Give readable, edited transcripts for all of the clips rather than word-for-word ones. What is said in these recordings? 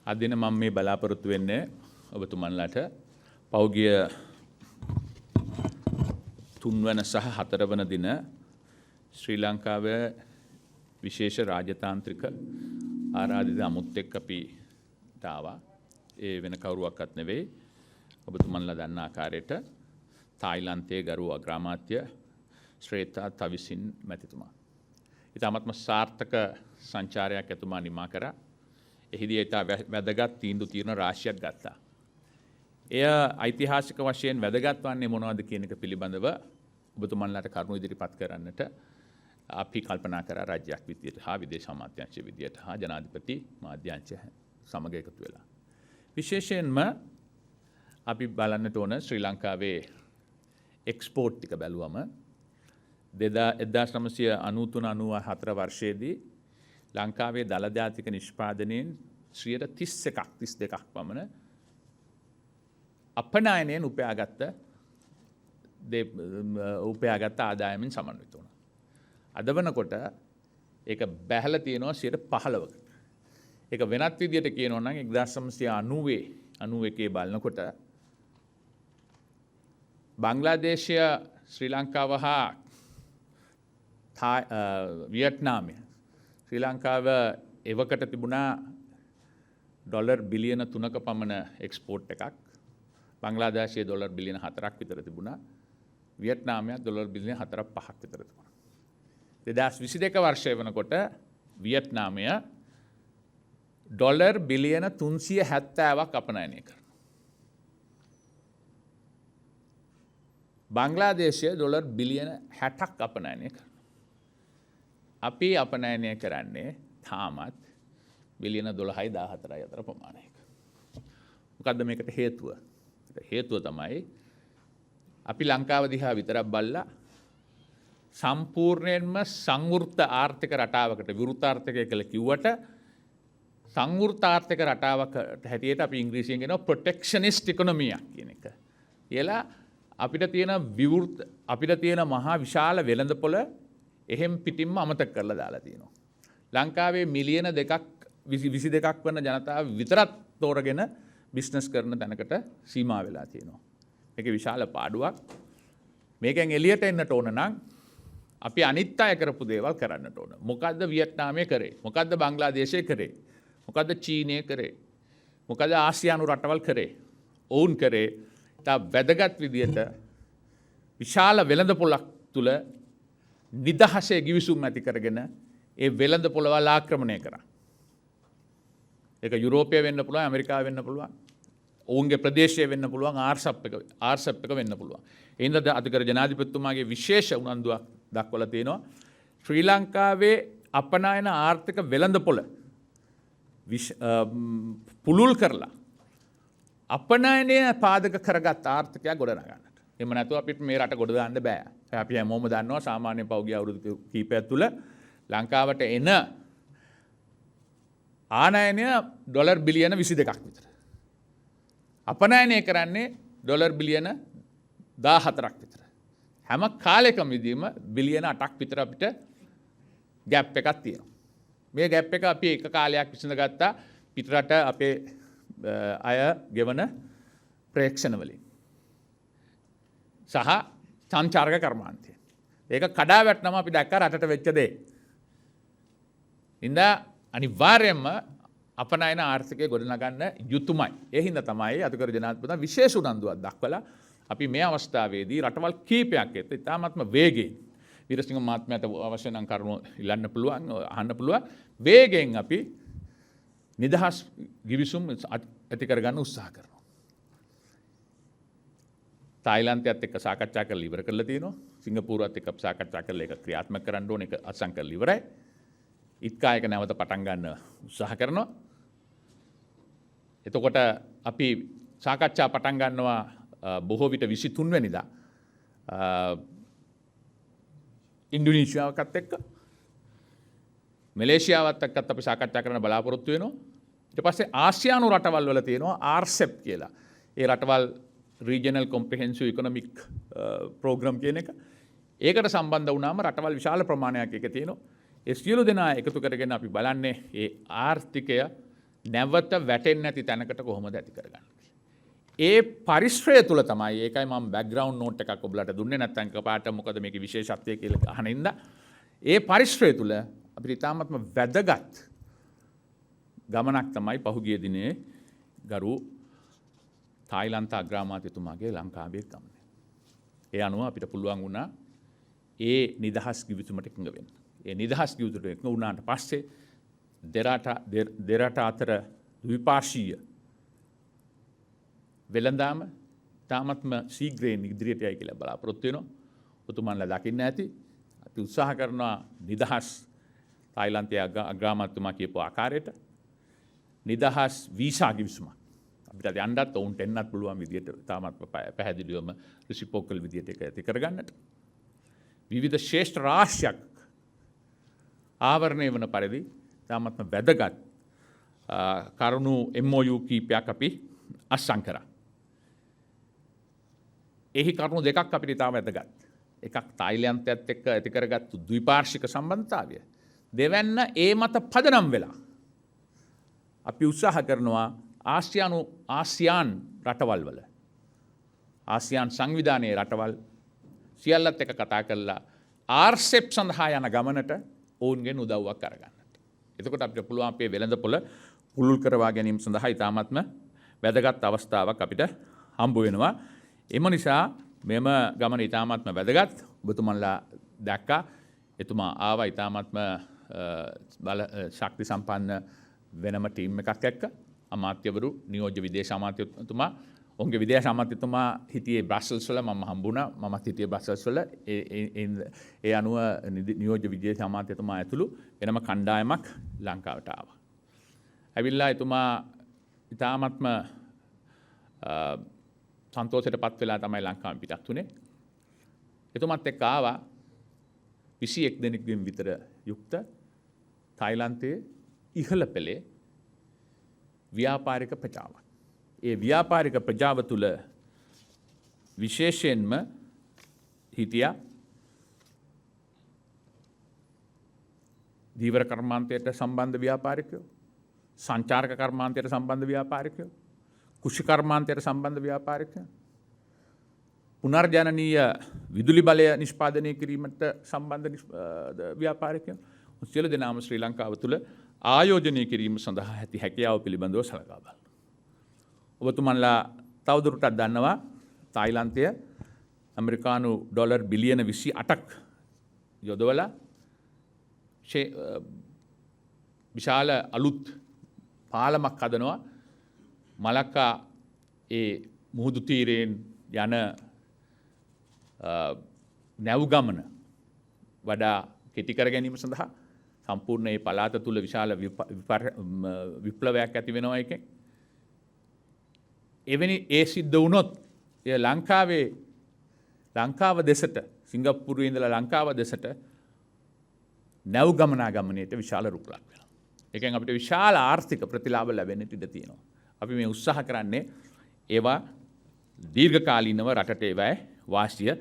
අද දින මම මේ බලාපොරොත්තු වෙන්නේ ඔබතුමන්ලාට පෞගිය 3 වන සහ 4 වන දින ශ්‍රී ලංකාවේ විශේෂ රාජතාන්ත්‍රික ආරාධිත අමුත්තෙක් අපි දාවා. ඒ වෙන කවුරුවක්වත් නෙවෙයි. ඔබතුමන්ලා දන්න ආකාරයට තායිලන්තයේ ගරු අග්‍රාමාත්‍ය ශ්‍රේතා තවිසින් මැතිතුමා. ඉතාමත්ම සාර්ථක සංචාරයක් එතුමා නිමා කරා. එහිදී ඉතා වැදගත් තීන්දුව తీරන රාශියක් ගත්තා. එය ඓතිහාසික වශයෙන් වැදගත් වන්නේ මොනවද කියන එක පිළිබඳව ඔබතුමන්ලාට කරුණු ඉදිරිපත් කරන්නට අපි කල්පනා කරා රාජ්‍යයක් විදියට හා විදේශ අමාත්‍යාංශ විදියට හා ජනාධිපති මාධ්‍යාංශය සමග එකතු වෙලා. විශේෂයෙන්ම අපි බලන්නට ඕන ශ්‍රී ලංකාවේ එක්ස්පෝර්ට් ටික බැලුවම 1993-94 වර්ෂයේදී ලංකාවේ දළදාතික නිෂ්පාදනයෙන් 32% පමණ අපනයනයෙන් උපයාගත්ත ආදායමින් සමන්විත වුණා. අද වනකොට ඒක බැහැලා තියෙනවා 15%කට. ඒක වෙනත් විදියට කියනවා නම් 1991 බලනකොට බංග්ලාදේශය ශ්‍රී ලංකාව හා වියට්නාමය ශ්‍රී ලංකාව එවකට තිබුණා ඩොලර් බිලියන 3ක පමණ එක්ස්පෝර්ට් එකක්. බංග්ලාදේශයේ ඩොලර් බිලියන 4ක් විතර තිබුණා. වියට්නාමයේ ඩොලර් බිලියන 4-5ක් විතර තිබුණා. 2022 වර්ෂය වෙනකොට වියට්නාමය ඩොලර් බිලියන 370ක් අපනයනය කරනවා. බංග්ලාදේශය ඩොලර් බිලියන 60ක් අපනයනය කරනවා. අපි අපනයනය කරන්නේ තාමත් බිලියන 12-14 අතර ප්‍රමාණයක. මොකද්ද මේකට හේතුව? හේතුව තමයි අපි ලංකාව දිහා විතරක් බලලා සම්පූර්ණයෙන්ම සංවෘත ආර්ථික රටාවකට විවෘතාර්ථකය කියලා කිව්වට සංවෘත ආර්ථික රටාවකට හැටියට අපි ඉංග්‍රීසියෙන් කියනවා ප්‍රොටෙක්ෂනිස්ට් ඉකොනොමියක් කියන එක. කියලා අපිට තියෙන මහා විශාල වෙළඳපොළ එහෙම් පිටින්ම අමතක කරලා දාලා තියෙනවා. ලංකාවේ මිලියන 22ක් වන ජනතාව විතරක් තෝරගෙන බිස්නස් කරන තැනකට සීමා වෙලා තියෙනවා. මේක විශාල පාඩුවක්. මේකෙන් එළියට එන්නට ඕන නම් අපි අනිත් අය කරපු දේවල් කරන්නට ඕන. මොකද්ද වියට්නාමයේ කරේ? මොකද්ද බංග්ලාදේශයේ කරේ? මොකද්ද චීනය කරේ? මොකද්ද ආසියානු රටවල් කරේ? ඔවුන් කරේ තා වැදගත් විදියට විශාල වෙළඳපොළක් තුල නිදහසේ ගිවිසුම් ඇති කරගෙන ඒ වෙළඳ පොළවල් ආක්‍රමණය කරා. ඒක යුරෝපය වෙන්න පුළුවන්, ඇමරිකාව වෙන්න පුළුවන්, ඔවුන්ගේ ප්‍රදේශය වෙන්න පුළුවන්, ආර්සප් එක වෙන්න පුළුවන්. ඒ හින්දා අධිකර ජනාධිපතිතුමාගේ විශේෂ උනන්දුවක් දක්වලා තියෙනවා. ශ්‍රී ලංකාවේ අපනයන ආර්ථික වෙළඳ පොළ පුළුල් කරලා අපනයනය පාදක කරගත් ආර්ථිකයක් ගොඩනගන්නට. එහෙම නැතුව අපිට මේ රට ගොඩ දාන්න බෑ. අපි හැමෝම දන්නවා සාමාන්‍ය පෞගිය අවුරුදු කීපයක් තුළ ලංකාවට එන ආනයනය ඩොලර් බිලියන 22ක් විතර. අපනයනය කරන්නේ ඩොලර් බිලියන 14ක් විතර. හැම කාලෙකම විදීම බිලියන 8ක් විතර අපිට ගැප් එකක් තියෙනවා. මේ ගැප් එක අපි එක කාලයක් විසඳගත්තා පිටරට අපේ අය ගෙවන ප්‍රේක්ෂණ වලින්. සහ සංචාරක කර්මාන්තය. ඒක කඩා වැටෙනම අපි දැක්ක රටට වෙච්ච දේ. ඉඳ අනිවාර්යයෙන්ම අපනයන ආර්ථිකය ගොඩනගන්න යුතුයමයි. ඒ හින්දා තමයි අධිකර ජනාධිපතිතුමා විශේෂ උනන්දුවක් දක්වලා අපි මේ අවස්ථාවේදී රටවල් කීපයක් එක්ක ඉතාමත්ම වේගයෙන් වීරසිංහ මහත්මයාට අවශ්‍ය නම් කරුණු ඉල්ලන්න පුළුවන්, අහන්න පුළුවන්. වේගයෙන් අපි නිදහස් ගිවිසුම් ඇති කරගන්න උත්සාහ කරනවා. තායිලන්තයත් එක්ක සාකච්ඡා කරලා ඉවර කරලා තියෙනවා. සිංගප්පූරුවත් එක්ක සාකච්ඡා කරලා ඒක ක්‍රියාත්මක කරන්න ඕනේ. ඒක අත්සන් කරලා ඉවරයි. ඉත්කායක නැවත පටන් ගන්න උත්සාහ කරනවා. එතකොට අපි සාකච්ඡා පටන් ගන්නවා බොහෝ විට 23 වෙනිදා ඉන්දුනීසියාවකත් එක්ක මැලේසියාවත් එක්කත් අපි සාකච්ඡා කරන්න බලාපොරොත්තු වෙනවා. ඊට පස්සේ ආසියානු රටවල් වල තියෙනවා ආර්සෙප් කියලා. ඒ රටවල් රීජනල් කොම්ප්‍රහෙන්සිව් ඉකොනොමික් ප්‍රෝග්‍රම් කියන එක. ඒකට සම්බන්ධ වුණාම රටවල් විශාල ප්‍රමාණයක් එක තියෙනවා. ඒ සියලු දෙනා එකතු කරගෙන අපි බලන්නේ ඒ ආර්ථිකය නැවත වැටෙන්නේ නැති තැනකට කොහොමද ඇති කරගන්නේ. ඒ පරිශ්‍රය තුල තමයි ඒකයි මම බෑග්ග්‍රවුන්ඩ් නෝට් එකක් ඔබලට දුන්නේ නැත්නම් කපාට මොකද මේකේ විශේෂත්වය කියලා අහනින්ද. ඒ පරිශ්‍රය තුල අපිට ඉතාමත්ම වැදගත් ගමනක් තමයි පහුගිය දිනේ ගරු තායිලන්ත අග්‍රාමාත්‍යතුමාගේ ලංකාවේ ගමන. ඒ අනුව අපිට පුළුවන් වුණා ඒ නිදහස් ගිවිසුමට එකඟ වෙන්න. ඒ නිදහස් ගිවිසුමට එකඟ වුණාට පස්සේ දෙරට අතර ද්විපාර්ශ්වීය වෙළඳාම තාමත්ම ශීඝ්‍රයෙන් ඉදිරියට යයි කියලා බලාපොරොත්තු වෙනවා. ඔතුමන්ලා දකින්න ඇති. අපි උත්සාහ කරනවා නිදහස් තායිලන්තයේ අග්‍රාමාත්‍යතුමා කියපු ආකාරයට නිදහස් වීසා ගිවිසුමක් අපිට යන්නත් ඔවුන්ට එන්නත් පුළුවන් විදියට තාමත් පැහැදිලිවම රිසිපෝකල් විදියට ඒක ඇති කරගන්නට. විවිධ ශ්‍රේෂ්ඨ රාශියක් ආවරණය වන පරිදි තාමත්ම වැදගත් කරුණු MOU කීපයක් අපි අත්සන් කරා. එහි කරුණු දෙකක් අපිට ඉතාම වැදගත්. එකක් තායිලන්තයත් එක්ක ඇති කරගත්තු ද්විපාර්ශ්වික සම්බන්ධතාවය. දෙවැන්න ඒ මත පදනම් වෙලා අපි උත්සාහ කරනවා ආසියාන් රටවල් වල ආසියාන් සංවිධානයේ රටවල් සියල්ලත් එක්ක කතා කරලා RCEP සඳහා යන ගමනට ඔවුන්ගෙන් උදව්වක් කරගන්නට. එතකොට අපිට පුළුවන් අපේ වෙළඳපොළ පුළුල් කරවා ගැනීම සඳහා ඉතාමත්ම වැදගත් අවස්ථාවක් අපිට හම්බ වෙනවා. එම නිසා මෙම ගමන ඉතාමත්ම වැදගත්. ඔබතුමන්ලා දැක්කා එතුමා ආවා ඉතාමත්ම ශක්ති සම්පන්න වෙනම ටීම් එකක් එක්ක අමාත්‍යවරු නියෝජ්‍ය විදේශ අමාත්‍යතුමා ඔවුන්ගේ විදේශ අමාත්‍යතුමා හිටියේ බ්‍රසල්ස් වල මම හම්බුණා. මමත් හිටියේ බ්‍රසල්ස් වල. ඒ අනුව නියෝජ්‍ය විදේශ අමාත්‍යතුමා ඇතුළු වෙනම කණ්ඩායමක් ලංකාවට ආවා. ඇවිල්ලා එතුමා ඉතාමත්ම සන්තෝෂයට පත් වෙලා තමයි ලංකාවෙන් පිටත් වුණේ. එතුමත් එක්ක ආවා 21 දෙනෙක්ගෙන් විතර යුක්ත තායිලන්තයේ ඉහළ පෙළේ ව්‍යාපාරික ප්‍රජාවක්. ඒ ව්‍යාපාරික ප්‍රජාව තුළ විශේෂයෙන්ම හිටියා ධීවර කර්මාන්තයට සම්බන්ධ ව්‍යාපාරිකයෝ, සංචාරක කර්මාන්තයට සම්බන්ධ ව්‍යාපාරිකයෝ, කුෂි කර්මාන්තයට සම්බන්ධ ව්‍යාපාරිකයෝ, පුනර්ජනනීය විදුලි බලය නිෂ්පාදනය කිරීමට සම්බන්ධ ව්‍යාපාරිකයෝ සියලු දෙනාම ශ්‍රී ලංකාව තුළ ආයෝජනය කිරීම සඳහා ඇති හැකියාව පිළිබඳව සලකා බලන්න. ඔබතුමන්ලා තවදුරටත් දන්නවා තායිලන්තය ඇමරිකානු ඩොලර් බිලියන 28ක් යොදවලා විශාල අලුත් පාලමක් හදනවා මලක්කා ඒ මුහුදු තීරයෙන් යන නැව් ගමන වඩා කෙටි කර ගැනීම සඳහා සම්පූර්ණ මේ පළාත තුල විශාල විප්ලවයක් ඇති වෙනවා එකෙන්. එවැනි ඒ සිද්ධ වුණොත් ඒ ලංකාව දෙසට සිංගප්පූරුවේ ඉඳලා ලංකාව දෙසට නැව් ගමනාගමනයට විශාල රුකුලක් වෙනවා. ඒකෙන් අපිට විශාල ආර්ථික ප්‍රතිලාභ ලැබෙන්නට ඉඩ තියෙනවා. අපි මේ උත්සාහ කරන්නේ ඒවා දීර්ඝකාලීනව රටට ඒවායේ වාසිය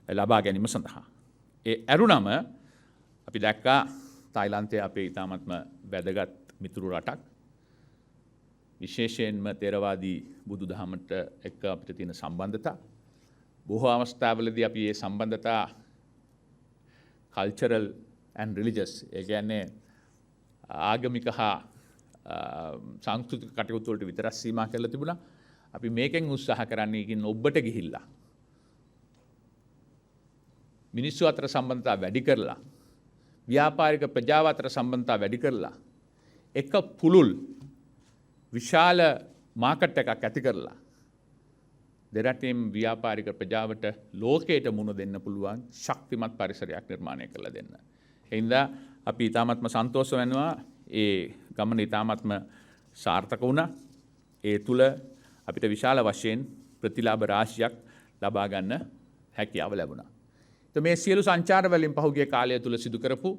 ලබා ගැනීම සඳහා. ඒ ඇරුණම අපි දැක්කා තායිලන්තය අපේ ඉතාමත්ම වැදගත් මිතුරු රටක්. විශේෂයෙන්ම ථේරවාදී බුදුදහමට එක්ක අපිට තියෙන සම්බන්ධතා. බොහෝ අවස්ථාවලදී අපි මේ සම්බන්ධතා කල්චරල් ඇන්ඩ් රිලිජස් ඒ කියන්නේ ආගමික හා සංස්කෘතික කටයුතු වලට විතරක් සීමා කරලා තිබුණා. අපි මේකෙන් උත්සාහ කරන්නේ ඉතින් ඔබට ගිහිල්ලා මිනිස්සු අතර සම්බන්ධතා වැඩි කරලා ව්‍යාපාරික ප්‍රජාව අතර සම්බන්ධතා වැඩි කරලා එක පුළුල් විශාල මාකට් එකක් ඇති කරලා දෙරටේම ව්‍යාපාරික ප්‍රජාවට ලෝකයට මුණ දෙන්න පුළුවන් ශක්තිමත් පරිසරයක් නිර්මාණය කරලා දෙන්න. ඒ හින්දා අපි ඊටාත්ම සන්තෝෂ වෙනවා ඒ ගමන ඊටාත්ම සාර්ථක වුණා. ඒ තුල අපිට විශාල වශයෙන් ප්‍රතිලාභ රාශියක් ලබා ගන්න හැකියාව ලැබුණා. මේ සියලු සංචාර වලින් පහුගිය කාලය තුල සිදු කරපු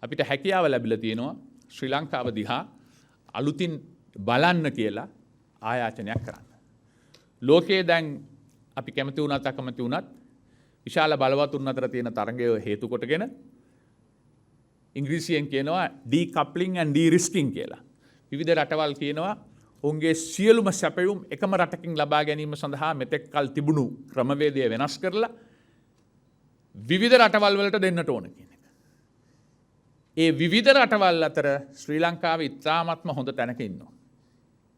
අපිට හැකියාව ලැබිලා තියෙනවා ශ්‍රී ලංකාව දිහා අලුතින් බලන්න කියලා ආයාචනයක් කරන්න. ලෝකයේ දැන් අපි කැමති වුණත් අකමැති වුණත් විශාල බලවතුන් අතර තියෙන තරඟය හේතු කොටගෙන ඉංග්‍රීසියෙන් කියනවා ඩීකප්ලින් ඇන්ඩ් ඩීරිස්කින් කියලා. විවිධ රටවල් කියනවා ඔවුන්ගේ සියලුම සැපයුම් එකම රටකින් ලබා ගැනීම සඳහා මෙතෙක් කල් තිබුණු ක්‍රමවේදය වෙනස් කරලා විවිධ රටවල් වලට දෙන්නට ඕන කියන එක. ඒ විවිධ රටවල් අතර ශ්‍රී ලංකාව ඉතාමත්ම හොඳ තැනක ඉන්නවා.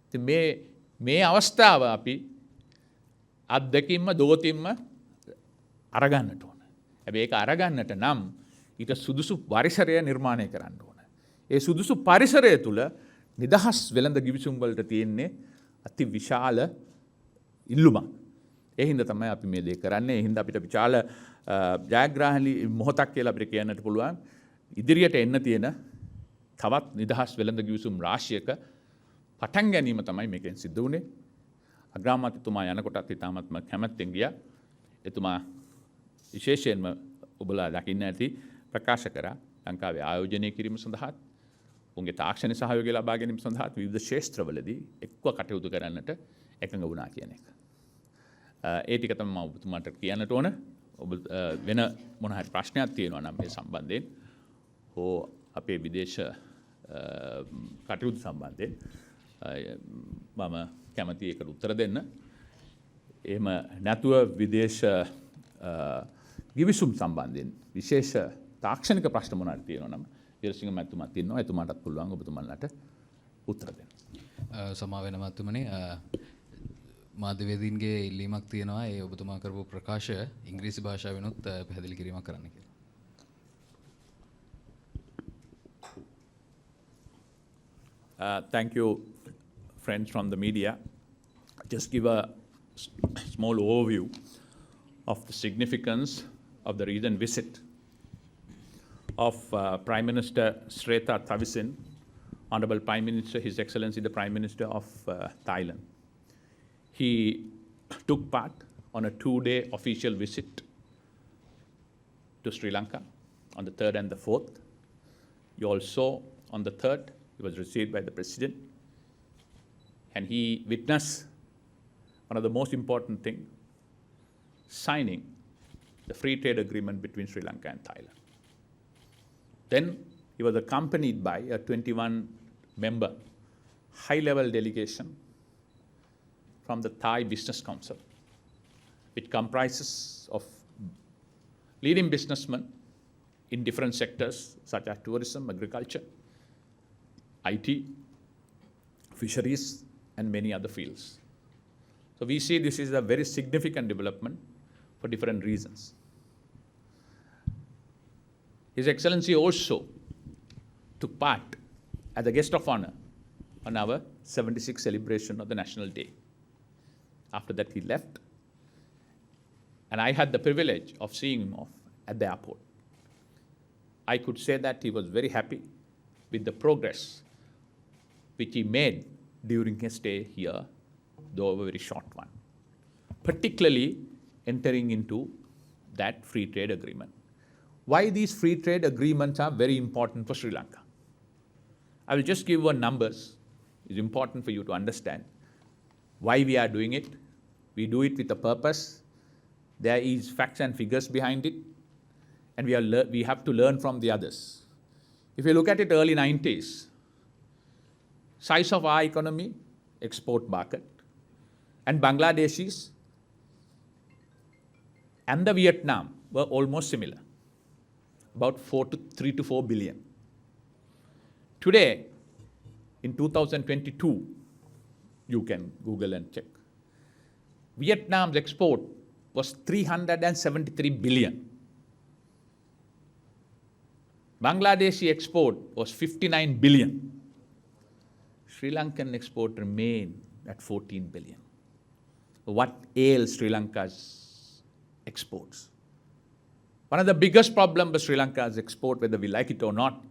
ඉතින් මේ අවස්ථාව අපි අත්දැකීම්ම දෝතිම්ම අරගන්නට ඕන. හැබැයි ඒක අරගන්නට නම් ඊට සුදුසු පරිසරය නිර්මාණය කරන්න ඕන. ඒ සුදුසු පරිසරය තුළ නිදහස් වෙළඳ ගිවිසුම් වලට තියෙන්නේ අති විශාල ඉල්ලුමක්. ඒ හින්දා තමයි අපි මේ දේ කරන්නේ. ඒ හින්දා අපිට විශාල ජයග්‍රහණී මොහොතක් කියලා අපිට කියන්නට පුළුවන්. ඉදිරියට එන්න තියෙන තවත් නිදහස් වෙළඳ ගිවිසුම් රාශියක පටන් ගැනීම තමයි මේකෙන් සිද්ධ වුණේ. අග්‍රාමාත්‍යතුමා යනකොටත් ඉතාමත්ම කැමැත්තෙන් ගියා. එතුමා විශේෂයෙන්ම ඔබලා දකින්න ඇති ප්‍රකාශ කරා ලංකාවේ ආයෝජනය කිරීම සඳහා උන්ගේ තාක්ෂණ සහයෝගය ලබා ගැනීම සඳහා විවිධ ක්ෂේත්‍රවලදී එක්ව කටයුතු කරන්නට එකඟ වුණා කියන එක. ඒ ටික තමයි මම ඔබතුමාට කියන්නට ඕන. ඔබ වෙන මොන හරි ප්‍රශ්නයක් තියෙනවා නම් මේ සම්බන්ධයෙන් හෝ අපේ විදේශ කටයුතු සම්බන්ධයෙන් මම කැමති ඒකට උත්තර දෙන්න. එහෙම නැතුව විදේශ ගිවිසුම් සම්බන්ධයෙන් විශේෂ තාක්ෂණික ප්‍රශ්න මොනවාද තියෙනවා නම් විරසිංහ මැතිතුමාත් ඉන්නවා. එතුමාටත් පුළුවන් ඔබතුමන්ලට උත්තර දෙන්න. සමා වෙන මැතිතුමනි මාධ්‍යවේදීන්ගේ ඉල්ලීමක් තියෙනවා ඒ ඔබතුමා කරපු ප්‍රකාශය ඉංග්‍රීසි භාෂාවෙනුත් පැහැදිලි කිරීමක් කරන්න කියලා. Thank you, friends from the media. Just give a small overview of the significance of the recent visit of Prime Minister Srettha Thavisin, Honorable Prime Minister, His Excellency the Prime Minister of Thailand. He took part on a 2-day official visit to Sri Lanka on the 3rd and the 4th. You all saw on the 3rd, he was received by the President, and he witnessed one of the most important things, signing the free trade agreement between Sri Lanka and Thailand. Then he was accompanied by a 21-member high-level delegation from the Thai Business Council, which comprises of leading businessmen in different sectors such as tourism, agriculture, IT, fisheries, and many other fields. So we see this is a very significant development for different reasons. His Excellency also took part as a guest of honor on our 76th celebration of the National Day. After that he left, and I had the privilege of seeing him off at the airport. I could say that he was very happy with the progress which he made during his stay here, though a very short one, particularly entering into that free trade agreement. Why these free trade agreements are very important for Sri Lanka? I will just give one numbers. It's important for you to understand why we are doing it. We do it with a purpose. There is facts and figures behind it, and we have to learn from the others. If you look at it, early 90s, size of our economy, export market, and Bangladeshis and the Vietnam were almost similar, about 3 to 4 billion. Today, in 2022, you can Google and check, Vietnam's export was 373 billion. Bangladeshi export was 59 billion. Sri Lankan export remained at 14 billion. What ails Sri Lanka's exports? One of the biggest problems with Sri Lanka's export, whether we like it or not,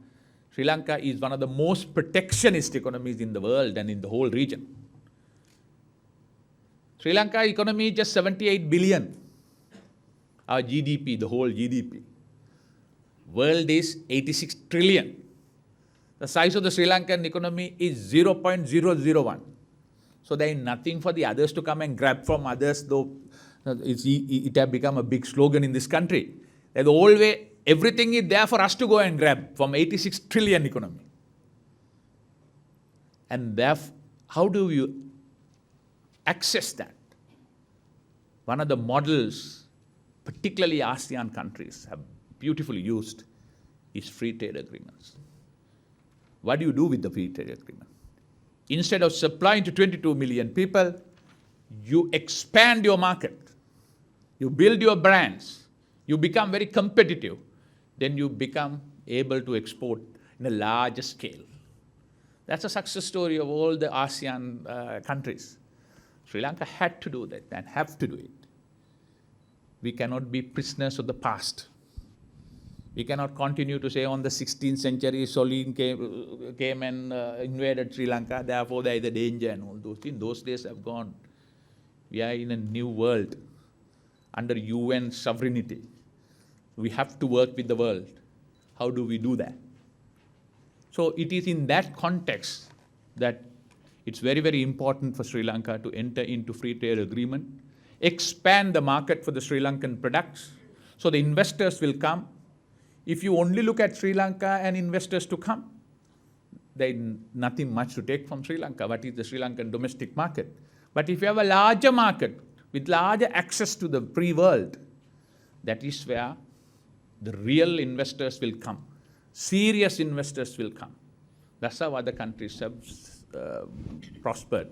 Sri Lanka is one of the most protectionist economies in the world and in the whole region. Sri Lanka economy is just 78 billion. Our GDP, the whole GDP. World is 86 trillion. The size of the Sri Lankan economy is 0.001. So there is nothing for the others to come and grab from others, though it has become a big slogan in this country. There's always, everything is there for us to go and grab from 86 trillion economy. And therefore, how do you access that? One of the models, particularly ASEAN countries have beautifully used, is free trade agreements. What do you do with the free trade agreement? Instead of supplying to 22 million people, you expand your market. You build your brands. You become very competitive. Then you become able to export in a larger scale. That's a success story of all the ASEAN countries. Sri Lanka had to do that and have to do it. We cannot be prisoners of the past. We cannot continue to say on the 16th century Solin came and invaded Sri Lanka, therefore there is a danger and all those things. Those days have gone. We are in a new world under UN sovereignty. We have to work with the world. How do we do that? So it is in that context that it's very, very important for Sri Lanka to enter into free trade agreement, expand the market for the Sri Lankan products, so the investors will come. If you only look at Sri Lanka and investors to come, there is nothing much to take from Sri Lanka. What is the Sri Lankan domestic market? But if you have a larger market with larger access to the free world, that is where the real investors will come. Serious investors will come. That's how other countries have prospered.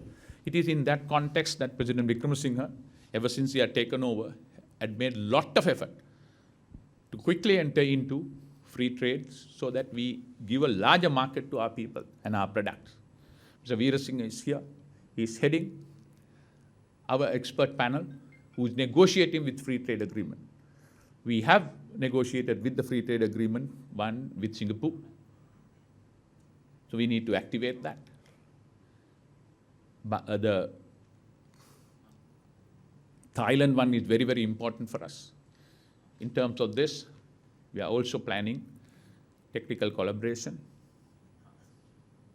It is in that context that President Wickremesinghe, ever since he had taken over, had made a lot of effort to quickly enter into free trade so that we give a larger market to our people and our products. Mr. Veerasinghe is here. He is heading our expert panel who is negotiating with free trade agreement. We have negotiated with the free trade agreement, one with Singapore. So we need to activate that. But the Thailand one is very, very important for us. In terms of this, we are also planning technical collaboration,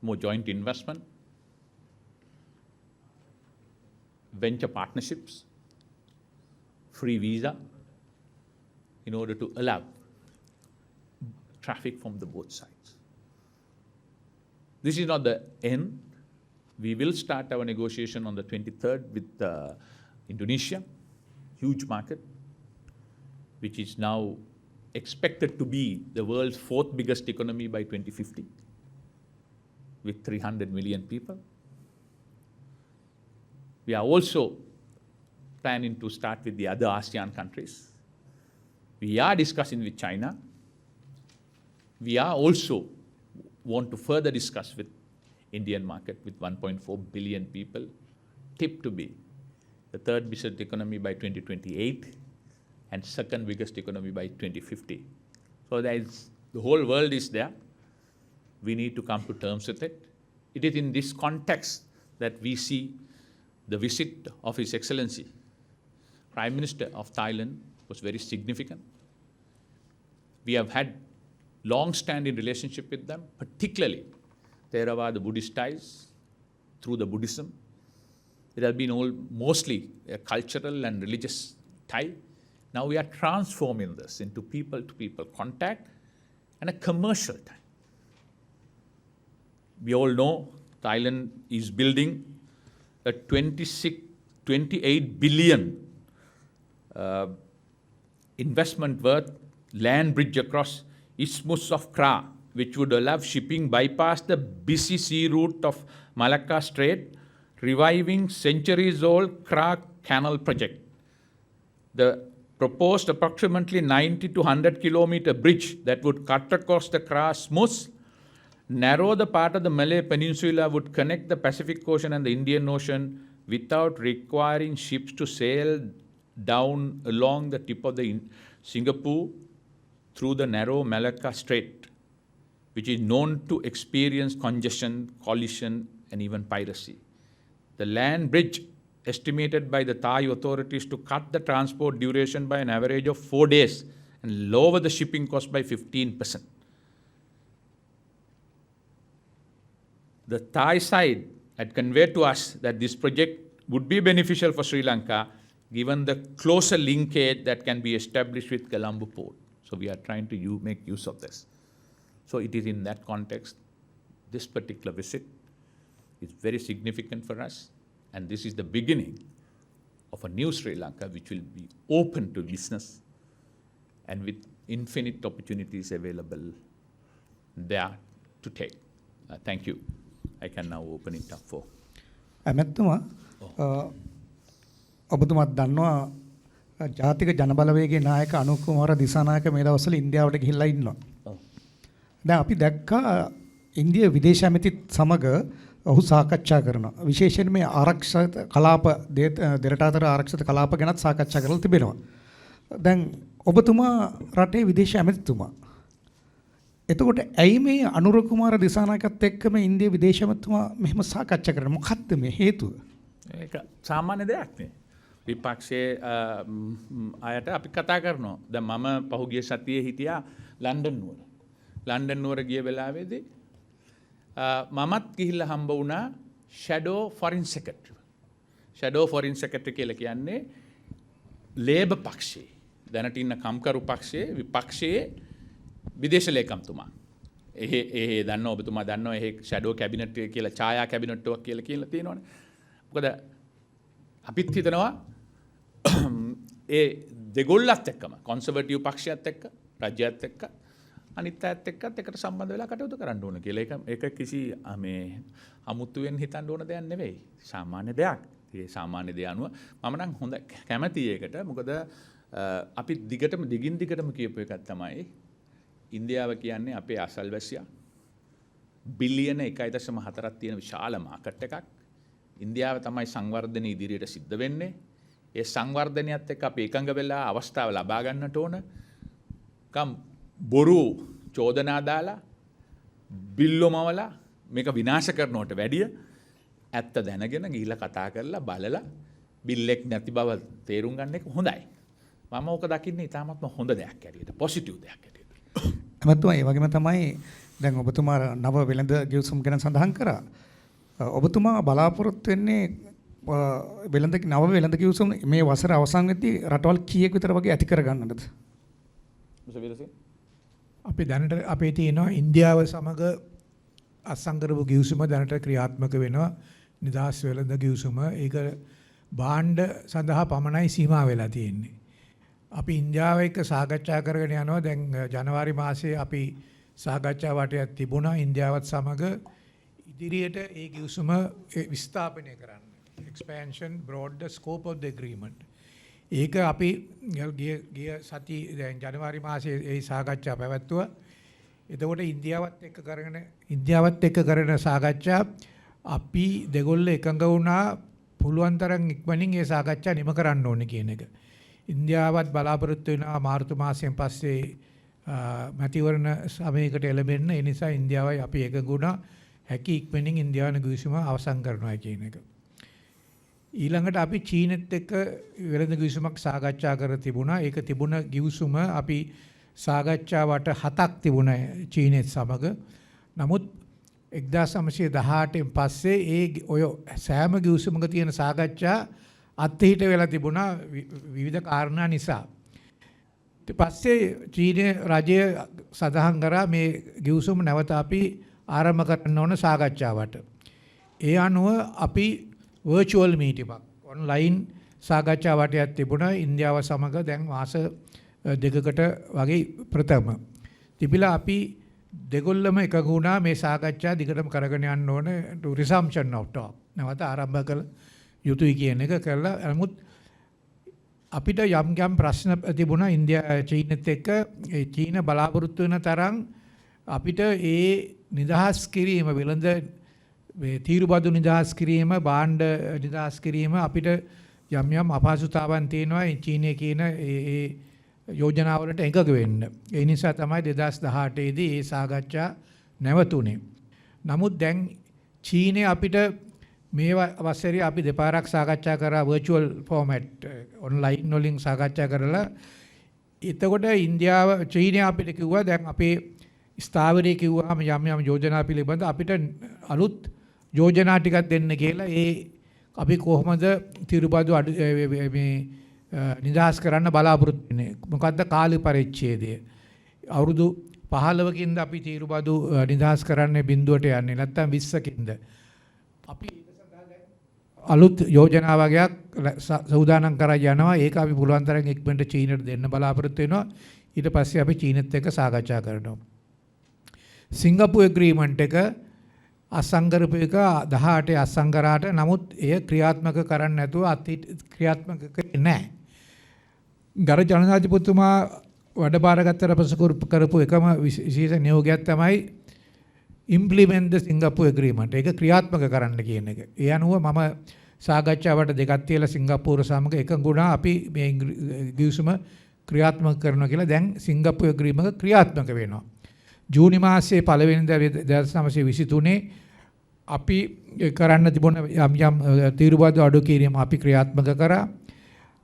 more joint investment, venture partnerships, free visa, in order to allow traffic from the both sides. This is not the end. We will start our negotiation on the 23rd with Indonesia, huge market, which is now expected to be the world's 4th biggest economy by 2050, with 300 million people. We are also planning to start with the other ASEAN countries. We are discussing with China. We are also want to further discuss with Indian market with 1.4 billion people, tipped to be the 3rd biggest economy by 2028 and 2nd biggest economy by 2050. So there is, the whole world is there. We need to come to terms with it. It is in this context that we see the visit of His Excellency, Prime Minister of Thailand, was very significant. We have had long-standing relationship with them, particularly Theravada Buddhist ties through the Buddhism. It has been mostly a cultural and religious tie. Now we are transforming this into people-to-people contact and a commercial tie. We all know Thailand is building a 28 billion investment worth land bridge across Isthmus of Kra, which would allow shipping bypass the busy sea route of Malacca Strait, reviving centuries-old Kra Canal project. The proposed approximately 90 to 100 kilometer bridge that would cut across the Kra Isthmus, narrow the part of the Malay Peninsula, would connect the Pacific Ocean and the Indian Ocean without requiring ships to sail down along the tip of the Singapore through the narrow Malacca Strait, which is known to experience congestion, collision, and even piracy. The land bridge, estimated by the Thai authorities to cut the transport duration by an average of 4 days and lower the shipping cost by 15%. The Thai side had conveyed to us that this project would be beneficial for Sri Lanka given the closer linkage that can be established with Colombo Port. So we are trying to make use of this. So it is in that context, this particular visit, is very significant for us, and this is the beginning of a new Sri Lanka which will be open to business and with infinite opportunities available there to take. Thank you. I can now open it up for. ඇමැත්තුමා ඔබතුමාත් දන්නවා ජාතික ජනබලවේගයේ නායක අනුර කුමාර දිසානායක මේ දවස්වල ඉන්දියාවට ගිහිල්ලා ඉන්නවා. දැන් අපි දැක්කා ඉන්දිය විදේශ ඇමතිත් සමග ඔහු සාකච්ඡා කරනවා. විශේෂයෙන් මේ ආරක්ෂිත කලාප දෙරට අතර ආරක්ෂිත කලාප ගැනත් සාකච්ඡා කරලා තිබෙනවා. දැන් ඔබතුමා රටේ විදේශ ඇමතිතුමා. එතකොට ඇයි මේ අනුර කුමාර දිසානායකත් එක්කම ඉන්දිය විදේශ ඇමතිතුමා මෙහෙම සාකච්ඡා කරන්නේ? මොකක්ද මේ හේතුව? ඒක සාමාන්‍ය දෙයක් නේ. විපක්ෂයේ අයට අපි කතා කරනවා. දැන් මම පහුගිය සතියේ හිටියා ලන්ඩන් නුවර. ලන්ඩන් නුවර ගිය වෙලාවේදී මමත් ගිහිල්ලා හම්බ වුණා shadow foreign secretary. Shadow foreign secretary කියලා කියන්නේ ලේබර් පක්ෂයේ දැනට ඉන්න කම්කරු පක්ෂයේ විපක්ෂයේ විදේශ ලේකම්තුමා. ඒ දන්න ඔබතුමා දන්නවා ඒ ෂැඩෝ කැබිනට් කියලා ඡායා කැබිනට් එකක් කියලා තියෙනවනේ. මොකද අපිත් හිතනවා ඒ දෙගොල්ලත් එක්කම කොන්සර්වටිව් පක්ෂයත් එක්ක රජයත් එක්ක අනිත් අයත් එක්කත් එකට සම්බන්ධ වෙලා කටයුතු කරන්න ඕන කියලා. ඒක කිසි මේ අමුතුවෙන් හිතන්න ඕන දෙයක් නෙවෙයි. සාමාන්‍ය දෙයක්. ඒ සාමාන්‍ය දේ අනුව මම නම් හොඳ කැමැති ඒකට. මොකද අපි දිගින් දිගටම කියපු එකක් තමයි ඉන්දියාව කියන්නේ අපේ අසල්වැසියා. බිලියන 1.4ක් තියෙන විශාල මාකට් එකක්. ඉන්දියාව තමයි සංවර්ධනය ඉදිරියට සිද්ධ වෙන්නේ. ඒ සංවර්ධනයත් එක්ක අපි එකඟ වෙලා අවස්ථාව ලබා ගන්නට ඕන. බොරු චෝදනා දාලා බිල්ලොමවලා මේක විනාශ කරනවට වැඩිය ඇත්ත දැනගෙන ගිහිල්ලා කතා කරලා බලලා බිල්ලෙක් නැති බව තේරුම් ගන්න එක හොඳයි. මම ඕක දකින්නේ ඉතාමත්ම හොඳ දෙයක් ඇටියට, පොසිටිව් දෙයක් ඇටියට. ඇමතුමා ඒ වගේම තමයි දැන් ඔබතුමා නව වෙළඳ ගිවිසුම් ගැන සඳහන් කරා. ඔබතුමා බලාපොරොත්තු වෙන්නේ නව වෙළඳ ගිවිසුම් මේ වසර අවසන් වෙද්දී රටවල් කීයක් විතර වගේ ඇති කර ගන්නද? අපි දැනට අපේ තියෙනවා ඉන්දියාව සමග අත්සන් කරපු ගිවිසුම දැනට ක්‍රියාත්මක වෙනවා. නිදහස් වෙළඳ ගිවිසුම. ඒක භාණ්ඩ සඳහා පමණයි සීමා වෙලා තියෙන්නේ. අපි ඉන්දියාව එක්ක සාකච්ඡා කරගෙන යනවා. දැන් ජනවාරි මාසයේ අපි සාකච්ඡා වටයක් තිබුණා ඉන්දියාවත් සමග ඉදිරියට ඒ ගිවිසුම විස්ථාපනය කරන්න. Expansion broad the scope of the agreement. ඒක අපි ගිය සති දැන් ජනවාරි මාසයේ ඒ සාකච්ඡා පැවැත්වුවා. එතකොට ඉන්දියාවත් එක්ක කරන සාකච්ඡා අපි දෙගොල්ල එකඟ වුණා පුළුවන් තරම් ඉක්මනින් ඒ සාකච්ඡා නිම කරන්න ඕනේ කියන එක. ඉන්දියාවත් බලාපොරොත්තු වෙනවා මාර්තු මාසයෙන් පස්සේ මැතිවරණ සමයකට එළඹෙන්න. ඒ නිසා ඉන්දියාවයි අපි එකඟ වුණා හැකි ඉක්මනින් ඉන්දියානු ගිවිසුම අවසන් කරනවා කියන එක. ඊළඟට අපි චීනෙත් එක්ක වෙළඳ ගිවිසුමක් සාකච්ඡා කර තිබුණා. ඒක තිබුණ ගිවිසුම අපි සාකච්ඡාවට 7ක් තිබුණා චීනෙත් සමග. නමුත් 1918න් පස්සේ ඔය සෑම ගිවිසුමක තියෙන සාකච්ඡා අත්හිට වෙලා තිබුණා විවිධ කාරණා නිසා. ඊට පස්සේ චීන රජය සඳහන් කරා මේ ගිවිසුම නැවත අපි ආරම්භ කරන්න ඕන සාකච්ඡාවට. ඒ අනුව අපි virtual meeting online සාකච්ඡා වටයක් තිබුණා ඉන්දියාව සමග දැන් මාස දෙකකට වගේ ප්‍රථම. තිබිලා අපි දෙගොල්ලම එකඟ වුණා මේ සාකච්ඡා දිගටම කරගෙන යන්න ඕන to resumption of talk. නැවත ආරම්භ කළ යුතුයි කියන එක කළා. නමුත් අපිට යම් ප්‍රශ්න තිබුණා චීනෙත් එක්ක. ඒ චීන බලාපොරොත්තු වෙන තරම් අපිට ඒ නිදහස් කිරීම වෙළඳ තීරුබදු නිදහස් කිරීම භාණ්ඩ නිදහස් කිරීම අපිට යම් අපහසුතාවන් තියෙනවා චීනයේ කියන ඒ යෝජනාවලට එකඟ වෙන්න. ඒ නිසා තමයි 2018 දී මේ සාකච්ඡා නැවතුනේ. නමුත් දැන් චීනය අපිට මේ වසරේ අපි දෙපාරක් සාකච්ඡා කරා virtual format online වලින් සාකච්ඡා කරලා. එතකොට චීනය අපිට කිව්වා දැන් අපේ ස්ථාවරයේ කිව්වහම යම් යෝජනා පිළිබඳ අපිට අලුත් යෝජනා ටිකක් දෙන්න කියලා. ඒ අපි කොහොමද තිරුබදු නිදහස් කරන්න බලාපොරොත්තු වෙන්නේ? මොකද්ද කාල පරිච්ඡේදය? අවුරුදු 15කින්ද අපි තිරුබදු නිදහස් කරන්නේ බිඳුවට යන්නේ නැත්නම් 20කින්ද? අපි අලුත් යෝජනා වගේක් සූදානම් කරා යනවා. ඒක අපි පුළුවන් තරම් ඉක්මනට චීනට දෙන්න බලාපොරොත්තු වෙනවා. ඊට පස්සේ අපි චීනෙත් එක්ක සාකච්ඡා කරනවා. සිංගප්පූර් ඇග්‍රීමන්ට් එක අසංගරපු එක 18 අසංගරාට. නමුත් එය ක්‍රියාත්මක කරන්න නැතුව ක්‍රියාත්මක කරන්නේ නැහැ. ගරු ජනාධිපතිතුමා වැඩබාරගත්තට පසු කරපු එකම විශේෂ නියෝගයක් තමයි implement the Singapore agreement. ඒක ක්‍රියාත්මක කරන්න කියන එක. ඒ අනුව මම සාකච්ඡාවට දෙකක් තියලා සිංගප්පූරු සමග එකඟුණා අපි මේ ගිවිසුම ක්‍රියාත්මක කරනවා කියලා. දැන් සිංගප්පූරු agreement ක්‍රියාත්මක වෙනවා. ජූනි මාසයේ 1 වෙනිදා 1923 අපි කරන්න තිබුණ යම් තීරුබද්ධ අඩු කිරීම අපි ක්‍රියාත්මක කරා.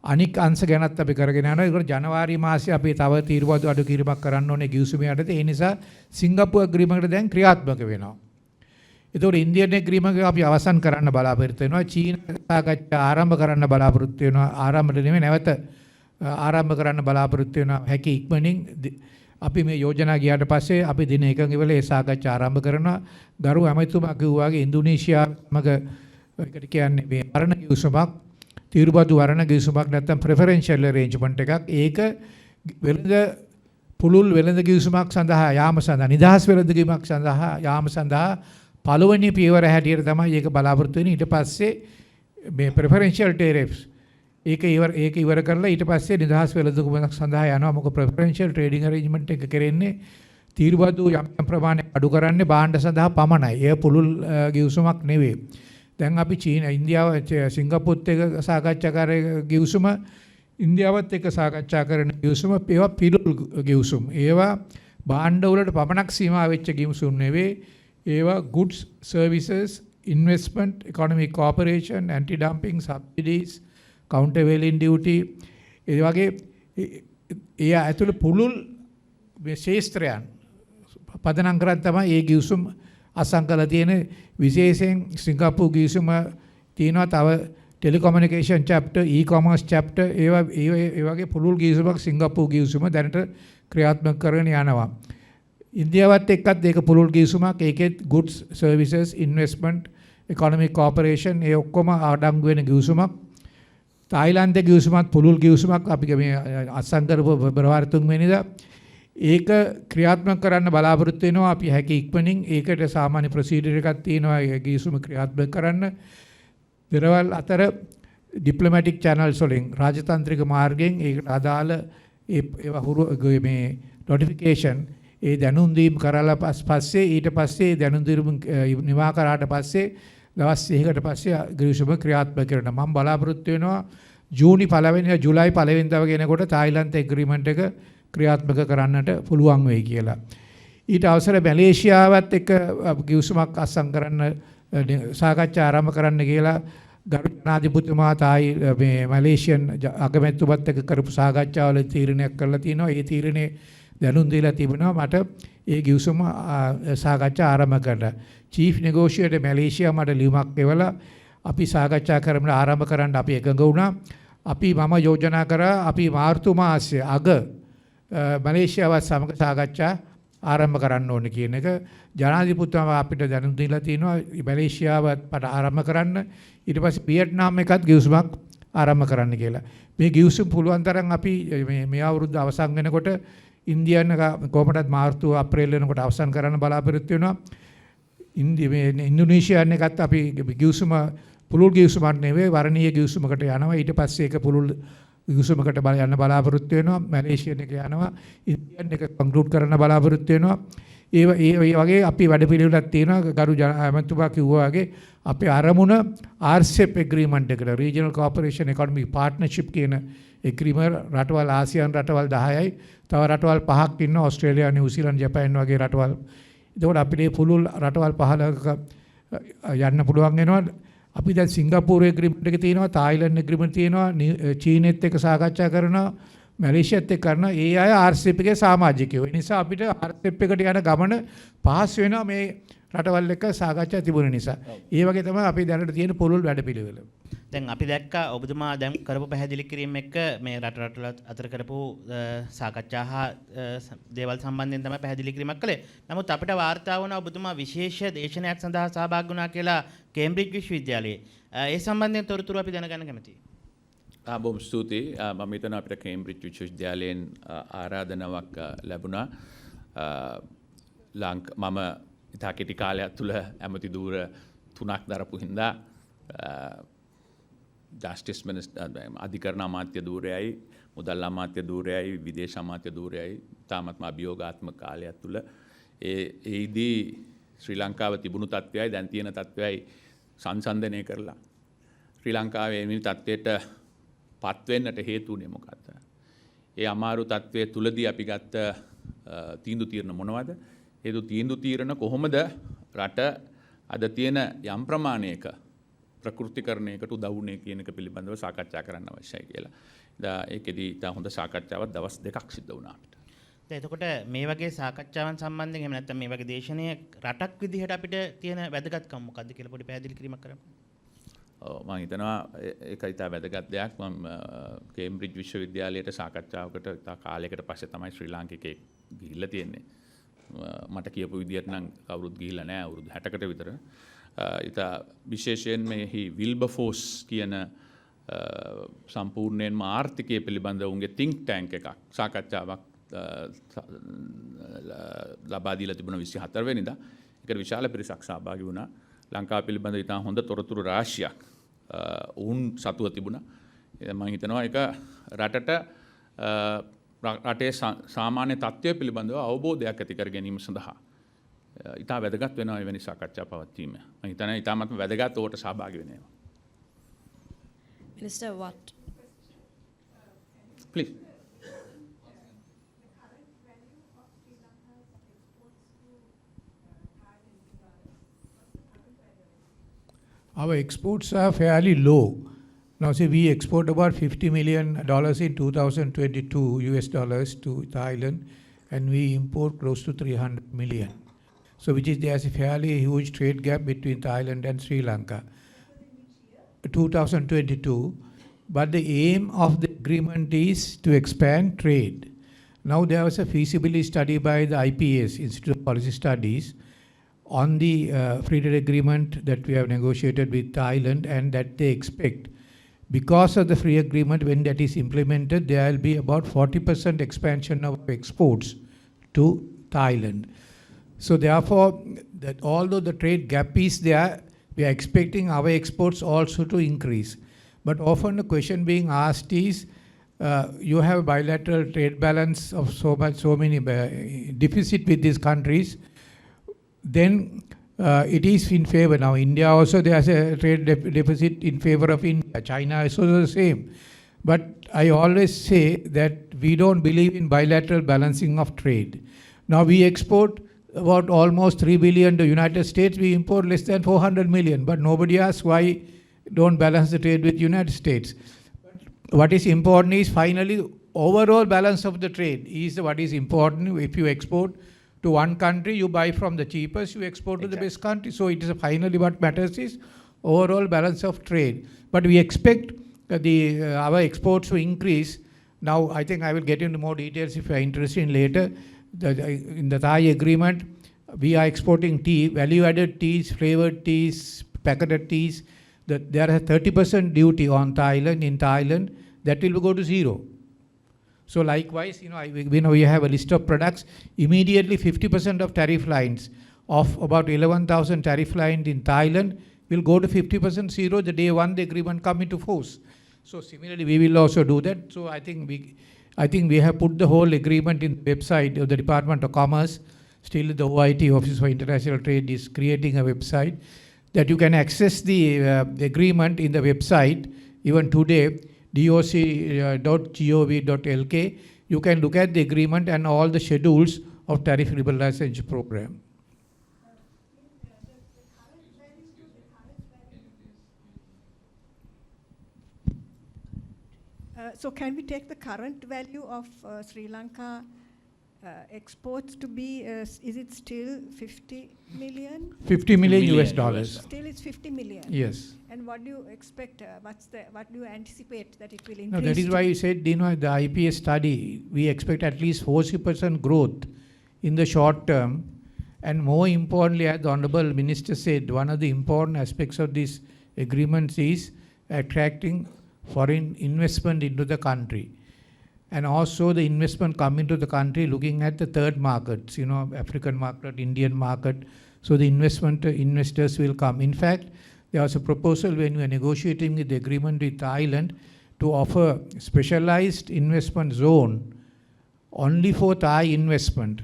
අනික් අංශ ගැනත් අපි කරගෙන යනවා. ඒකට ජනවාරි මාසයේ අපි තව තීරුබද්ධ අඩු කිරීමක් කරන්න ඕනේ ගිවිසුමේ යටතේ. ඒ නිසා සිංගප්පූර් ඇග්‍රීමන්ට් එක දැන් ක්‍රියාත්මක වෙනවා. ඒතකොට ඉන්දියන් ඇග්‍රීමන්ට් එක අපි අවසන් කරන්න බලාපොරොත්තු වෙනවා. චීන සාකච්ඡා ආරම්භ කරන්න බලාපොරොත්තු වෙනවා. ආරම්භ නෙමෙයි නැවත ආරම්භ කරන්න බලාපොරොත්තු වෙනවා. හැකි ඉක්මනින් අපි මේ යෝජනා ගියාට පස්සේ අපි දින එකක ඉවල ඒ සාකච්ඡා ආරම්භ කරනවා. ගරු ඇමතිතුමා කිව්වා වගේ ඉන්දුනීසියා මග ඒකට කියන්නේ මේ වරණ ගිවිසුමක් තීරුබදු වරණ ගිවිසුමක් නැත්නම් ප්‍රෙෆරෙන්ෂල් අරේන්ජ්මන්ට් එකක්. ඒක වෙළඳ පුළුල් වෙළඳ ගිවිසුමක් සඳහා යාම සඳහා නිදහස් වෙළඳ ගිවිසුමක් සඳහා යාම සඳහා පළවෙනි පියවර හැටියට තමයි ඒක බලාපොරොත්තු වෙන්නේ. ඊට පස්සේ මේ ප්‍රෙෆරෙන්ෂල් ටේරිෆ්ස් ඒක ඉවර කරලා ඊට පස්සේ නිදහස් වෙළඳ ගිවිසුමක් සඳහා යනවා. මොකද ප්‍රෙෆරෙන්ෂල් ට්‍රේඩින් අරේන්ජ්මන්ට් එක කරන්නේ තීරුබදු යම් ප්‍රමාණයක් අඩු කරන්නේ භාණ්ඩ සඳහා පමණයි. ඒ පුළුල් ගිවිසුමක් නෙවෙයි. දැන් අපි ඉන්දියාව සිංගප්පූරුත් එක්ක සාකච්ඡා කරේ ගිවිසුම ඉන්දියාවත් එක්ක සාකච්ඡා කරන ගිවිසුම ඒවා පිළිල් ගිවිසුම්. ඒවා භාණ්ඩ වලට පමණක් සීමා වෙච්ච ගිවිසුම් නෙවෙයි. ඒවා goods services investment economic cooperation anti dumping subsidies countervailing duty ඒ වගේ ඒ ඇතුළේ පුළුල් ශේෂ්ත්‍රයන් පදනම් කරන් තමයි මේ ගිවිසුම් අසංකල තියෙන. විශේෂයෙන් සිංගප්පූර් ගිවිසුම තියෙනවා තව ටෙලිකොමියුනිකේෂන් චැප්ටර් ඊ-කොමර්ස් චැප්ටර් ඒ වගේ පුළුල් ගිවිසුමක් සිංගප්පූර් ගිවිසුම දැනට ක්‍රියාත්මක කරගෙන යනවා. ඉන්දියාවත් එක්කත් ඒක පුළුල් ගිවිසුමක්. ඒකෙත් goods services investment economic cooperation ඒ ඔක්කොම අඩංගු වෙන ගිවිසුමක්. තායිලන්තයේ ගිවිසුමත් පුළුල් ගිවිසුමක්. අපි මේ අසංකරපු පෙබරවාරි 3 වෙනිදා ඒක ක්‍රියාත්මක කරන්න බලාපොරොත්තු වෙනවා. අපි හැකි ඉක්මනින් ඒකට සාමාන්‍ය ප්‍රොසීඩර් එකක් තියෙනවා ඒ ගිවිසුම ක්‍රියාත්මක කරන්න. පෙරවල් අතර ඩිප්ලොමැටික් channels වලින් රාජතාන්ත්‍රික මාර්ගයෙන් ඒකට අදාළ මේ නොටිෆිකේෂන් ඒ දැනුම් දීම් කරලා පස්සේ ඊට පස්සේ දැනුම් දීම නිවා කරාට පස්සේ දවස් 1කට පස්සේ ගිවිසුම ක්‍රියාත්මක කරනවා. මම බලාපොරොත්තු වෙනවා ජූනි 1 වෙනිදා ජූලයි 1 වෙනිදා වගේනකොට තායිලන්ත ඇග්‍රීමන්ට් එක ක්‍රියාත්මක කරන්නට පුළුවන් වෙයි කියලා. ඊට අවසර මැලේසියාවත් එක්ක ගිවිසුමක් අත්සන් කරන්න සාකච්ඡා ආරම්භ කරන්න කියලා ගරු ජනාධිපතිතුමා මේ මැලේසියන් අගමැතිතුමත් එක්ක කරපු සාකච්ඡාවල තීරණයක් කරලා තියෙනවා. ඒ තීරණේ දැනුම් දීලා තිබෙනවා මට ඒ ගිවිසුම සාකච්ඡා ආරම්භ කරන්න. චීෆ් නෙගෝෂියේටර් මැලේසියා මට ලියුමක් එවලා අපි සාකච්ඡා කරන්න ආරම්භ කරන්න අපි එකඟ වුණා. මම යෝජනා කරා අපි මාර්තු මාසයේ අග මැලේසියාවත් සමග සාකච්ඡා ආරම්භ කරන්න ඕනේ කියන එක. ජනාධිපතිතුමා අපිට දැනුම් දීලා තිනවා මැලේසියාවත් ආරම්භ කරන්න. ඊට පස්සේ වියට්නාම් එකත් ගිවිසුමක් ආරම්භ කරන්න කියලා. මේ ගිවිසුම් පුළුවන් තරම් අපි මේ අවුරුද්ද අවසන් වෙනකොට ඉන්දියානු කොහොමදත් මාර්තු අප්‍රේල් වෙනකොට අවසන් කරන්න බලාපොරොත්තු වෙනවා. ඉන්දුනීසියානු එකත් අපි ගිවිසුම පුළුල් ගිවිසුමක් නෙවෙයි වරණීය ගිවිසුමකට යනවා. ඊට පස්සේ ඒක පුළුල් ගිවිසුමකට යන්න බලාපොරොත්තු වෙනවා. මැලේසියන් එක යනවා. ඉන්දියන් එක කන්ක්ලූඩ් කරන්න බලාපොරොත්තු වෙනවා. ඒ වගේ අපි වැඩපිළිවෙලක් තියෙනවා. ගරු ඇමතුමා කිව්වා වගේ අපේ අරමුණ RCEP agreement එකට regional cooperation economic partnership කියන agreement රටවල් ආසියානු රටවල් 10යි. තව රටවල් 5ක් ඉන්නවා. ඕස්ට්‍රේලියා, නිව්සීලන්ත, ජපාන් වගේ රටවල්. ඒකෝට අපිට මේ පුළුල් රටවල් 15ක යන්න පුළුවන් වෙනවා. අපි දැන් සිංගප්පූරු ඇග්‍රීමන්ට් එක තියෙනවා, තායිලන්ත ඇග්‍රීමන්ට් තියෙනවා, චීනෙත් එක්ක සාකච්ඡා කරනවා, මැලේසියාත් එක්ක කරනවා. ඒ අය RCEP එකේ සමාජිකයෝ. ඒ නිසා අපිට RCEP එකට යන ගමන පහසු වෙනවා මේ රටවල් එක්ක සාකච්ඡා තිබුණ නිසා. ඒ වගේ තමයි අපි දැනට තියෙන පුළුල් වැඩපිළිවෙල. දැන් අපි දැක්කා ඔබතුමා දැන් කරපු පැහැදිලි කිරීම එක්ක මේ රට අතර කරපු සාකච්ඡා හා දේවල් සම්බන්ධයෙන් තමයි පැහැදිලි කිරීමක් කළේ. නමුත් අපිට වාර්තා වුණා ඔබතුමා විශේෂ දේශනයක් සඳහා සහභාගී වුණා කියලා කේම්බ්‍රිජ් විශ්වවිද්‍යාලයේ. ඒ සම්බන්ධයෙන් තොරතුරු අපි දැනගන්න කැමතියි. බොහොම ස්තුතියි. මම හිතනවා අපිට කේම්බ්‍රිජ් විශ්වවිද්‍යාලයෙන් ආරාධනාවක් ලැබුණා. මම ඉතා කෙටි කාලයක් තුළ ඇමති ධූර 3ක් දරපු හින්දා ජස්ටිස් මිනිස්ටර් අධිකරණ අමාත්‍ය ධූරයයි මුදල් අමාත්‍ය ධූරයයි විදේශ අමාත්‍ය ධූරයයි තාමත්ම අභියෝගාත්මක කාලයක් තුළ ඒදී ශ්‍රී ලංකාව තිබුණු තත්ත්වයයි දැන් තියෙන තත්ත්වයයි සංසන්දනය කරලා ශ්‍රී ලංකාවේ මේ තත්ත්වයට පත් වෙන්නට හේතු වුණේ මොකක්ද? ඒ අමාරු තත්ත්වයේ තුලදී අපි ගත්ත තීන්දුව తీරන මොනවද? ඒ තීන්දුව తీරන කොහොමද රට අද තියෙන යම් ප්‍රමාණයක ප්‍රකෘතිකරණයකට උදව් වුණේ කියන එක පිළිබඳව සාකච්ඡා කරන්න අවශ්‍යයි කියලා. ඒකෙදී ඉතා හොඳ සාකච්ඡාවක් දවස් 2ක් සිද්ධ වුණා අපිට. දැන් එතකොට මේ වගේ සාකච්ඡාවන් සම්බන්ධයෙන් එහෙම නැත්නම් මේ වගේ දේශනීය රටක් විදිහට අපිට තියෙන වැදගත්කම මොකක්ද කියලා පොඩි පැහැදිලි කිරීමක් කරමු. මම හිතනවා ඒක ඉතා වැදගත් දෙයක්. මම කේම්බ්‍රිජ් විශ්වවිද්‍යාලයට සාකච්ඡාවකට ඉතා කාලයකට පස්සේ තමයි ශ්‍රී ලාංකිකයෙක් ගිහිල්ලා තියෙන්නේ. මට කියපු විදිහට නම් කවුරුත් ගිහිල්ලා නැහැ අවුරුදු 60කට විතර. ඉතා විශේෂයෙන් මෙහි විල්බෆෝස් කියන සම්පූර්ණයෙන්ම ආර්ථිකය පිළිබඳව උන්ගේ think tank එකක් සාකච්ඡාවක් ලබා දීලා තිබුණා 24 වෙනිදා. ඒකට විශාල පිරිසක් සහභාගී වුණා. ලංකාව පිළිබඳව ඉතා හොඳ තොරතුරු රාශියක් ඔවුන් සතුව තිබුණා. මම හිතනවා ඒක රටට රටේ සාමාන්‍ය තත්ත්වය පිළිබඳව අවබෝධයක් ඇති කර ගැනීම සඳහා ඉතා වැදගත් වෙනවා එවැනි සාකච්ඡා පවත්වීම. මම හිතනවා ඉතාමත්ම වැදගත් ඕකට සහභාගී වෙන ඒවා. Minister, what? Please. Our exports are fairly low. Now, say we export about $50 million in 2022 US dollars to Thailand, and we import close to 300 million. So, which is there's a fairly huge trade gap between Thailand and Sri Lanka. 2022, but the aim of the agreement is to expand trade. Now, there was a feasibility study by the IPS, Institute of Policy Studies, on the free trade agreement that we have negotiated with Thailand, and that they expect, because of the free agreement, when that is implemented, there will be about 40% expansion of exports to Thailand. So therefore, that although the trade gap is there, we are expecting our exports also to increase. But often the question being asked is, you have bilateral trade balance of so many deficit with these countries, then it is in favor. Now India also, there is a trade deficit in favor of India. China is also the same. But I always say that we don't believe in bilateral balancing of trade. Now we export about almost 3 billion to United States. We import less than 400 million. But nobody asks why don't balance the trade with United States. What is important is finally overall balance of the trade is what is important. If you export to one country, you buy from the cheapest, you export to the best country. So it is finally what matters is overall balance of trade. But we expect our exports to increase. Now I think I will get into more details if you are interested later. In the Thai agreement, we are exporting tea, value-added teas, flavored teas, packeted teas. There is a 30% duty on Thailand. In Thailand, that will go to zero. So likewise, we have a list of products. Immediately 50% of tariff lines of about 11,000 tariff lines in Thailand will go to 50% zero the day one the agreement come into force. So similarly, we will also do that. So I think we have put the whole agreement in the website of the Department of Commerce. Still, the OIT, Office for International Trade, is creating a website that you can access the agreement in the website even today. doc.gov.lk, you can look at the agreement and all the schedules of tariff liberalization program. So can we take the current value of Sri Lanka exports to be, is it still 50 million? 50 million million US dollars. Still it's 50 million? Yes. And what do you expect, what do you anticipate that it will increase? No, that is why I said, you know, the IPS study, we expect at least 40% growth in the short term. And more importantly, as the Honorable Minister said, one of the important aspects of these agreements is attracting foreign investment into the country. And also the investment coming to the country looking at the third markets, you know, African market, Indian market. So the investors will come. In fact, there was a proposal when we were negotiating the agreement with Thailand to offer specialized investment zone only for Thai investment.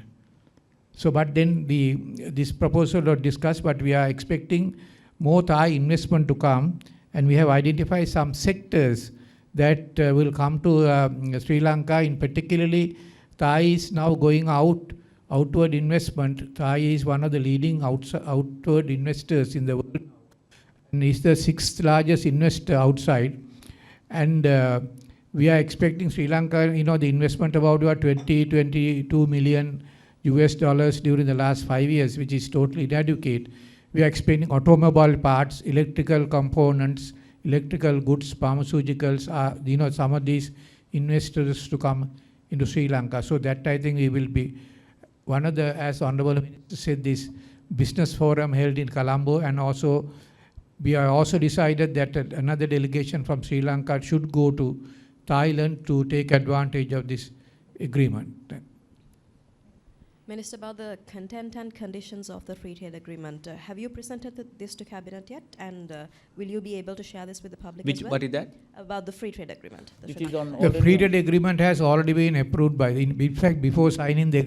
So, but then this proposal was discussed, but we are expecting more Thai investment to come, and we have identified some sectors that will come to Sri Lanka. In particularly, Thai is now going outward investment. Thai is one of the leading outward investors in the world, and is the 6th largest investor outside. And we are expecting Sri Lanka, you know, the investment about 22 million US dollars during the last 5 years, which is totally inadequate. We are expecting automobile parts, electrical components, electrical goods, pharmaceuticals, you know, some of these investors to come into Sri Lanka. So that I think we will be one of the, as Honorable Minister said, this business forum held in Colombo, and also we are also decided that another delegation from Sri Lanka should go to Thailand to take advantage of this agreement. Minister, about the content and conditions of the free trade agreement, have you presented this to Cabinet yet? And will you be able to share this with the public as well? What is that? About the free trade agreement. Which is on The free trade agreement has already been approved by in fact, before signing the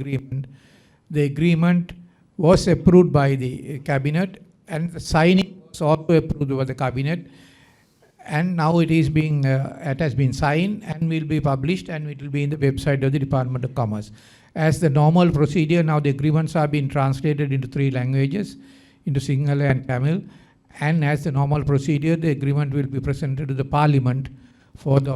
agreement was approved by the Cabinet, and the signing was also approved by the Cabinet. And now it is being, it has been signed and will be published, and it will be in the website of the Department of Commerce. As the normal procedure, now the agreements are being translated into 3 languages, into Sinhala and Tamil. And as the normal procedure, the agreement will be presented to the Parliament for the,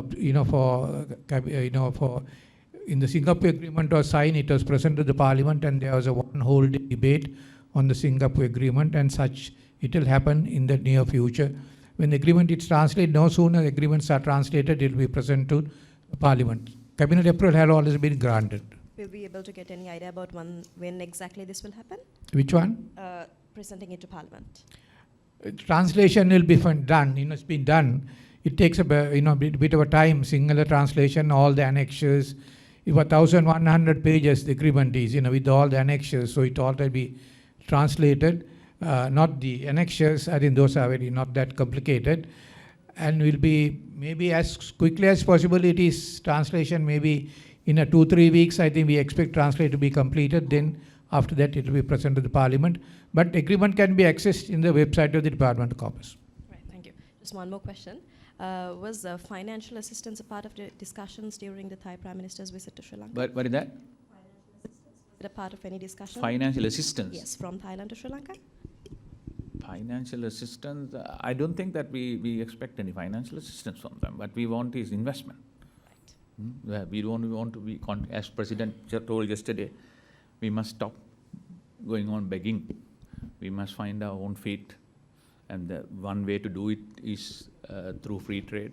in the Singapore agreement was signed, it was presented to the Parliament, and there was a one whole debate on the Singapore agreement, and such it will happen in the near future. When the agreement is translated, no sooner the agreements are translated, it will be presented to the Parliament. Cabinet approval has always been granted. Will we be able to get any idea about when exactly this will happen? Which one? Presenting it to Parliament. Translation will be done. You know, it's been done. It takes a bit of a time. Singular translation, all the annexures. If 1,100 pages the agreement is, you know, with all the annexures, so it all will be translated. Not the annexures. I think those are very not that complicated, and will be maybe as quickly as possible. It is translation maybe. In 2-3 weeks, I think we expect translate to be completed. Then after that, it will be presented to the Parliament. But agreement can be accessed in the website of the Department of Commerce. Right, thank you. Just one more question. Was financial assistance a part of the discussions during the Thai Prime Minister's visit to Sri Lanka? What is that? Was it a part of any discussion? Financial assistance? Yes, from Thailand to Sri Lanka? Financial assistance, I don't think that we expect any financial assistance from them. What we want is investment. We don't want to be, as President told yesterday, we must stop going on begging. We must find our own feet, and the one way to do it is through free trade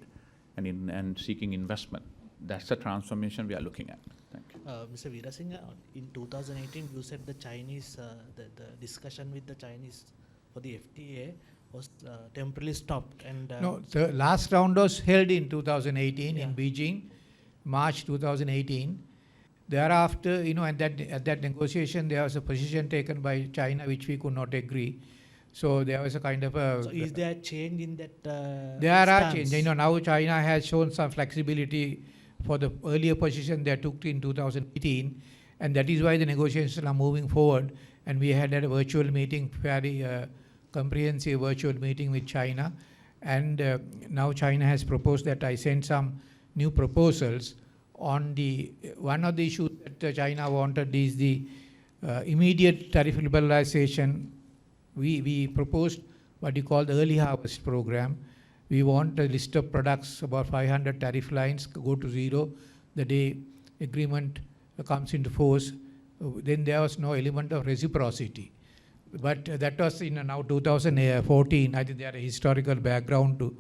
and seeking investment. That's the transformation we are looking at. Thank you. Mr. Veerasinghe, in 2018, you said the Chinese, the discussion with the Chinese for the FTA was temporarily stopped. And no, the last round was held in 2018 in Beijing. March 2018. Thereafter, you know, at that negotiation, there was a position taken by China which we could not agree. So there was a kind of a. So is there a change in that? There are changes. You know, now China has shown some flexibility for the earlier position they took in 2018, and that is why the negotiations are moving forward. And we had a virtual meeting, very comprehensive virtual meeting with China, and now China has proposed that I send some new proposals on the one of the issues that China wanted is the immediate tariff liberalization. We proposed what you call the early harvest program. We want a list of products, about 500 tariff lines go to zero the day agreement comes into force, then there was no element of reciprocity. But that was in now 2014. I think there are a historical background to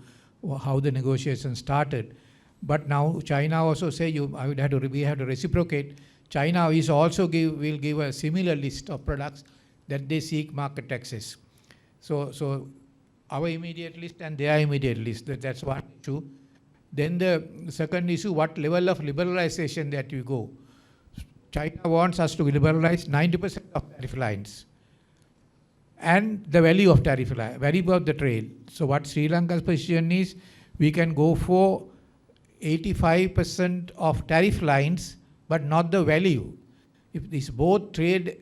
how the negotiations started. But now China also say we have to reciprocate. China is also will give a similar list of products that they seek market access. So our immediate list and their immediate list, that's one issue. Then the second issue, what level of liberalization that we go. China wants us to liberalize 90% of tariff lines and the value of value of the trade. So what Sri Lanka's position is, we can go for 85% of tariff lines, but not the value. If this both trade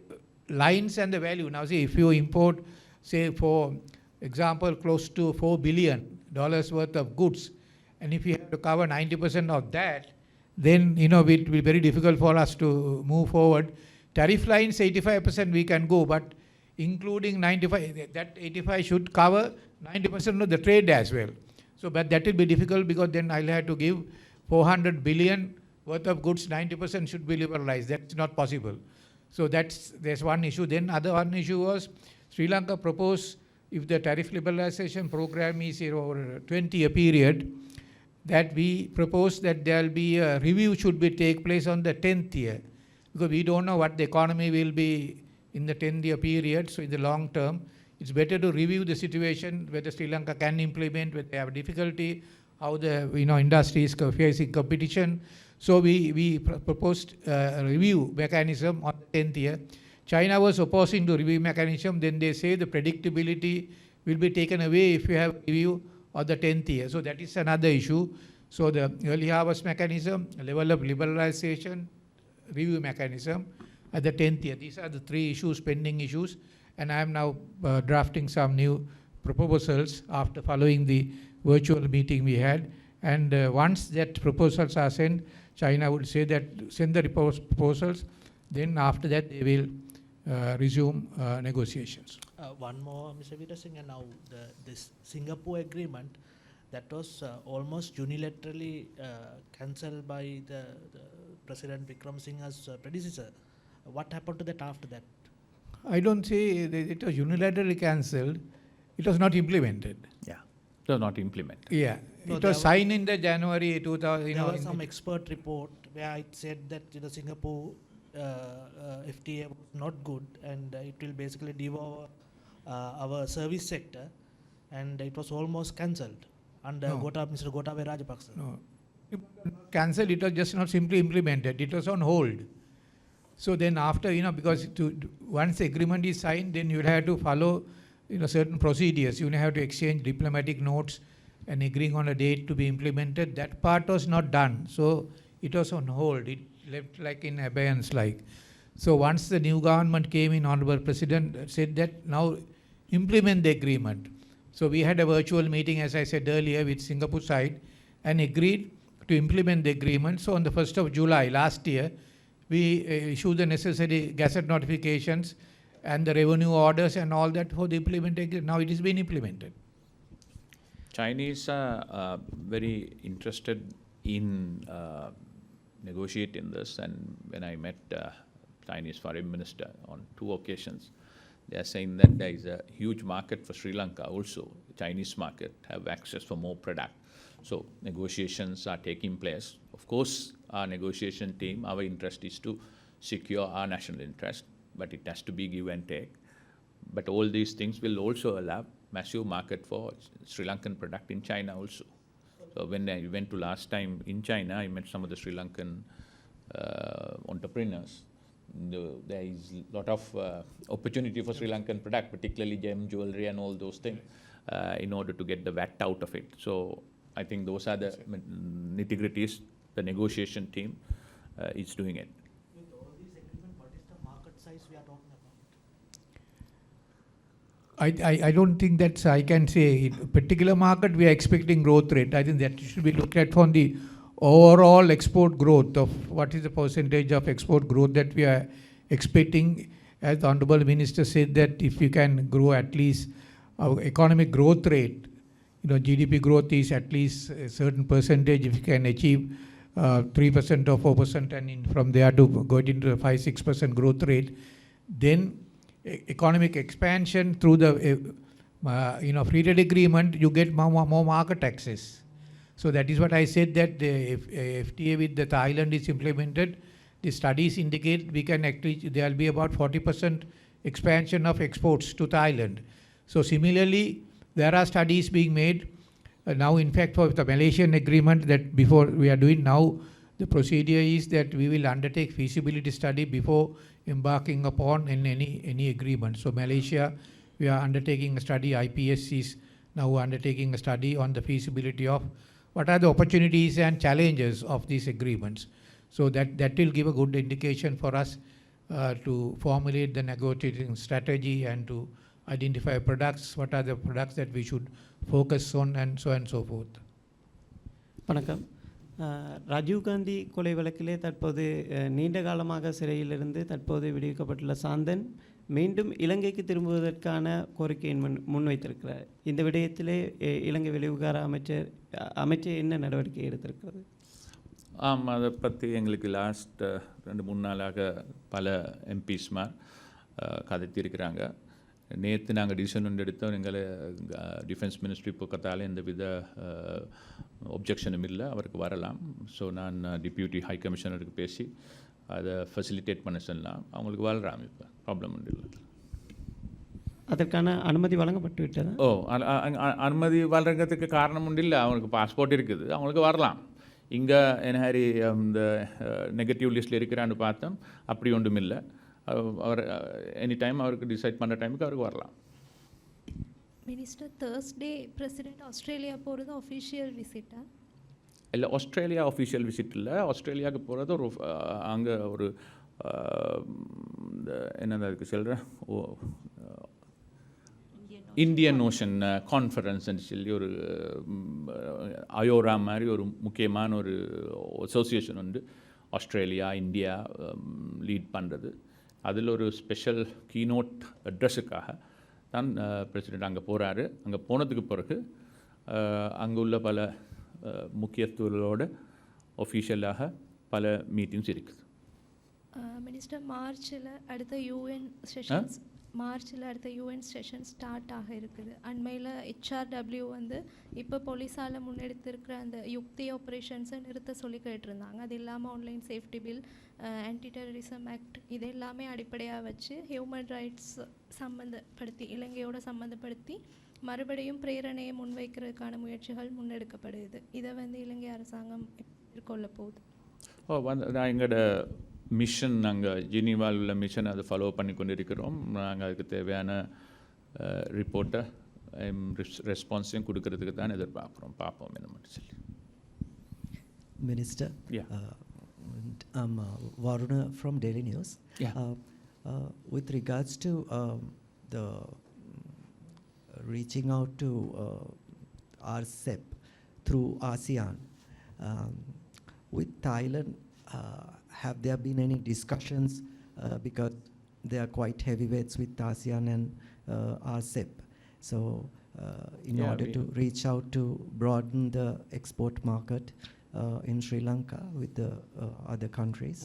lines and the value. Now see, if you import, say for example, close to $4 billion worth of goods, and if you have to cover 90% of that, then it will be very difficult for us to move forward. Tariff lines 85% we can go, but including 95, that 85 should cover 90% of the trade as well. So, but that will be difficult because then I'll have to give 400 billion worth of goods, 90% should be liberalized. That's not possible. So there's one issue. Then other one issue was Sri Lanka proposed, if the tariff liberalization program is over a 20-year period, that we propose that there will be a review should be take place on the 10th year, because we don't know what the economy will be in the 10-year period. So in the long term, it's better to review the situation, whether Sri Lanka can implement, whether they have difficulty, how the industry is facing competition. So we proposed a review mechanism on the 10th year. China was opposing to review mechanism. Then they say the predictability will be taken away if you have review of the 10th year. So that is another issue. So the early harvest mechanism, level of liberalization, review mechanism at the 10th year. These are the three issues, pending issues. And I am now drafting some new proposals after following the virtual meeting we had. And once that proposals are sent, China would say that send the proposals. Then after that, they will resume negotiations. One more, Mr. Peterson, and now this Singapore agreement that was almost unilaterally cancelled by the President Vikram Singha's predecessor. What happened to that after that? I don't say it was unilaterally cancelled. It was not implemented. Yeah, it was not implemented. Yeah, No, it was signed in the January 2000. There was some expert report where it said that Singapore FTA was not good and it will basically devour our service sector, and it was almost cancelled under Mr. Gotabaya Rajapaksa. No, it was not cancelled. It was just not simply implemented. It was on hold. So then after, because once the agreement is signed, then you will have to follow certain procedures. You will have to exchange diplomatic notes and agreeing on a date to be implemented. That part was not done. So it was on hold. It left like in abeyance like. So once the new government came in, Honorable President said that now implement the agreement. So we had a virtual meeting, as I said earlier, with Singapore side and agreed to implement the agreement. So on the 1st of July last year, we issued the necessary gazette notifications and the revenue orders and all that for the implementation. Now it is being implemented. Chinese are very interested in negotiating this, and when I met Chinese Foreign Minister on 2 occasions, they are saying that there is a huge market for Sri Lanka also. The Chinese market have access for more product. So negotiations are taking place. Of course, our negotiation team, our interest is to secure our national interest, but it has to be give and take. But all these things will also allow massive market for Sri Lankan product in China also. So when I went to last time in China, I met some of the Sri Lankan entrepreneurs. There is a lot of opportunity for Sri Lankan product, particularly gem jewelry and all those things, in order to get the VAT out of it. So I think those are the nitty-gritties. The negotiation team is doing it. With all these agreements, what is the market size we are talking about? I don't think that's, I can say, in a particular market we are expecting growth rate. I think that should be looked at from the overall export growth of what is the percentage of export growth that we are expecting. As the Honorable Minister said that if you can grow at least our economic growth rate, GDP growth is at least a certain percentage. If you can achieve 3% or 4% and from there to go into a 5-6% growth rate, then economic expansion through the free trade agreement, you get more market access. So that is what I said, that if FTA with the Thailand is implemented, the studies indicate we can actually, there will be about 40% expansion of exports to Thailand. So similarly, there are studies being made now. In fact, for the Malaysian agreement that before we are doing now, the procedure is that we will undertake feasibility study before embarking upon any agreement. So Malaysia, we are undertaking a study. IPS is now undertaking a study on the feasibility of what are the opportunities and challenges of these agreements. So that will give a good indication for us to formulate the negotiating strategy and to identify products, what are the products that we should focus on, and so forth. வணக்கம். ராஜீவ் காந்தி கொலை வழக்கிலே தற்போது நீண்ட காலமாக சிறையிலிருந்து தற்போது விடுவிக்கப்பட்டுள்ள சாந்தன் மீண்டும் இலங்கைக்கு திரும்புவதற்கான கோரிக்கையை முன்வைத்திருக்கிறார். இந்த விடயத்திலே இலங்கை வெளிவிவகார அமைச்சர் என்ன நடவடிக்கை எடுத்திருக்கிறது? அதை பற்றி எங்களுக்கு லாஸ்ட் 2-3 நாளாக பல எம்பிஸ்மார் கதைத்திருக்கிறாங்க. நேற்று நாங்கள் டிசிஷன் ஒன்று எடுத்தோம். எங்களை டிஃபென்ஸ் மினிஸ்ட்ரி பக்கத்தால் எந்தவித ஒப்ஜெக்ஷனும் இல்லை, அவருக்கு வரலாம். ஸோ நான் டிப்யூட்டி ஹை கமிஷனருக்கு பேசி அதை ஃபெசிலிட்டேட் பண்ண சொல்லலாம். அவங்களுக்கு வரலாம், இப்போ ப்ராப்ளம் ஒன்றும் இல்லை. அதற்கான அனுமதி வழங்கப்பட்டு விட்டதா? அனுமதி வழங்குறதுக்கு காரணம் ஒன்றும் இல்லை. அவங்களுக்கு பாஸ்போர்ட் இருக்குது, அவங்களுக்கு வரலாம். இங்கே என்ன இந்த நெகட்டிவ் லிஸ்ட்டில் இருக்கிறான்னு பார்த்தோம், அப்படி ஒன்றும் இல்லை. அவர் எனி டைம் அவருக்கு டிசைட் பண்ணுற டைமுக்கு அவருக்கு வரலாம். மினிஸ்டர், தேர்ஸ்டே பிரசிடென்ட் ஆஸ்திரேலியா போகிறது அஃபிஷியல் விசிட்டா? இல்லை, ஆஸ்திரேலியா அஃபிஷியல் விசிட் இல்லை. ஆஸ்திரேலியாவுக்கு போகிறது ஒரு அங்கே ஒரு என்னதான் இருக்குது சொல்கிறேன், இந்தியன் ஓஷன் கான்ஃபரன்ஸ்ன்னு சொல்லி ஒரு அயோரா மாதிரி ஒரு முக்கியமான ஒரு அசோசியேஷன் வந்து ஆஸ்திரேலியா இந்தியா லீட் பண்ணுறது. அதில் ஒரு ஸ்பெஷல் கீனோட் அட்ரஸுக்காக தான் பிரசிடெண்ட் அங்கே போகிறாரு. அங்கே போனதுக்கு பிறகு அங்கே உள்ள பல முக்கியத்துவங்களோட ஒஃபிஷியலாக பல மீட்டிங்ஸ் இருக்குது. மினிஸ்டர், மார்ச்சில் அடுத்த யூஎன் செஷன்ஸ் ஸ்டார்ட் ஆக இருக்குது. அண்மையில் HRW வந்து இப்போ போலீஸால் முன்னெடுத்திருக்கிற அந்த யுக்தி ஆப்ரேஷன்ஸை நிறுத்த சொல்லி கேட்டிருந்தாங்க. அது இல்லாமல் online safety bill, anti terrorism act, இது எல்லாமே அடிப்படையாக வச்சு ஹியூமன் ரைட்ஸ் சம்மந்தப்படுத்தி இலங்கையோட சம்மந்தப்படுத்தி மறுபடியும் பிரேரணையை முன்வைக்கிறதுக்கான முயற்சிகள் முன்னெடுக்கப்படுது. இதை வந்து இலங்கை அரசாங்கம் மேற்கொள்ள போகுது. எங்களோட மிஷன், நாங்கள் ஜெனீவாவில் உள்ள மிஷன் அதை ஃபாலோ பண்ணி கொண்டு இருக்கிறோம். நாங்கள் அதுக்கு தேவையான ரிப்போர்ட்டை ரெஸ்பான்ஸையும் கொடுக்கறதுக்கு தான் எதிர்பார்க்குறோம். பார்ப்போம் என்ன மட்டும் சொல்லி. Minister, I'm Varuna from Daily News. With regards to the reaching out to RCEP through ASEAN, with Thailand, have there been any discussions because they are quite heavyweights with ASEAN and RCEP? So in order to reach out to broaden the export market in Sri Lanka with the other countries?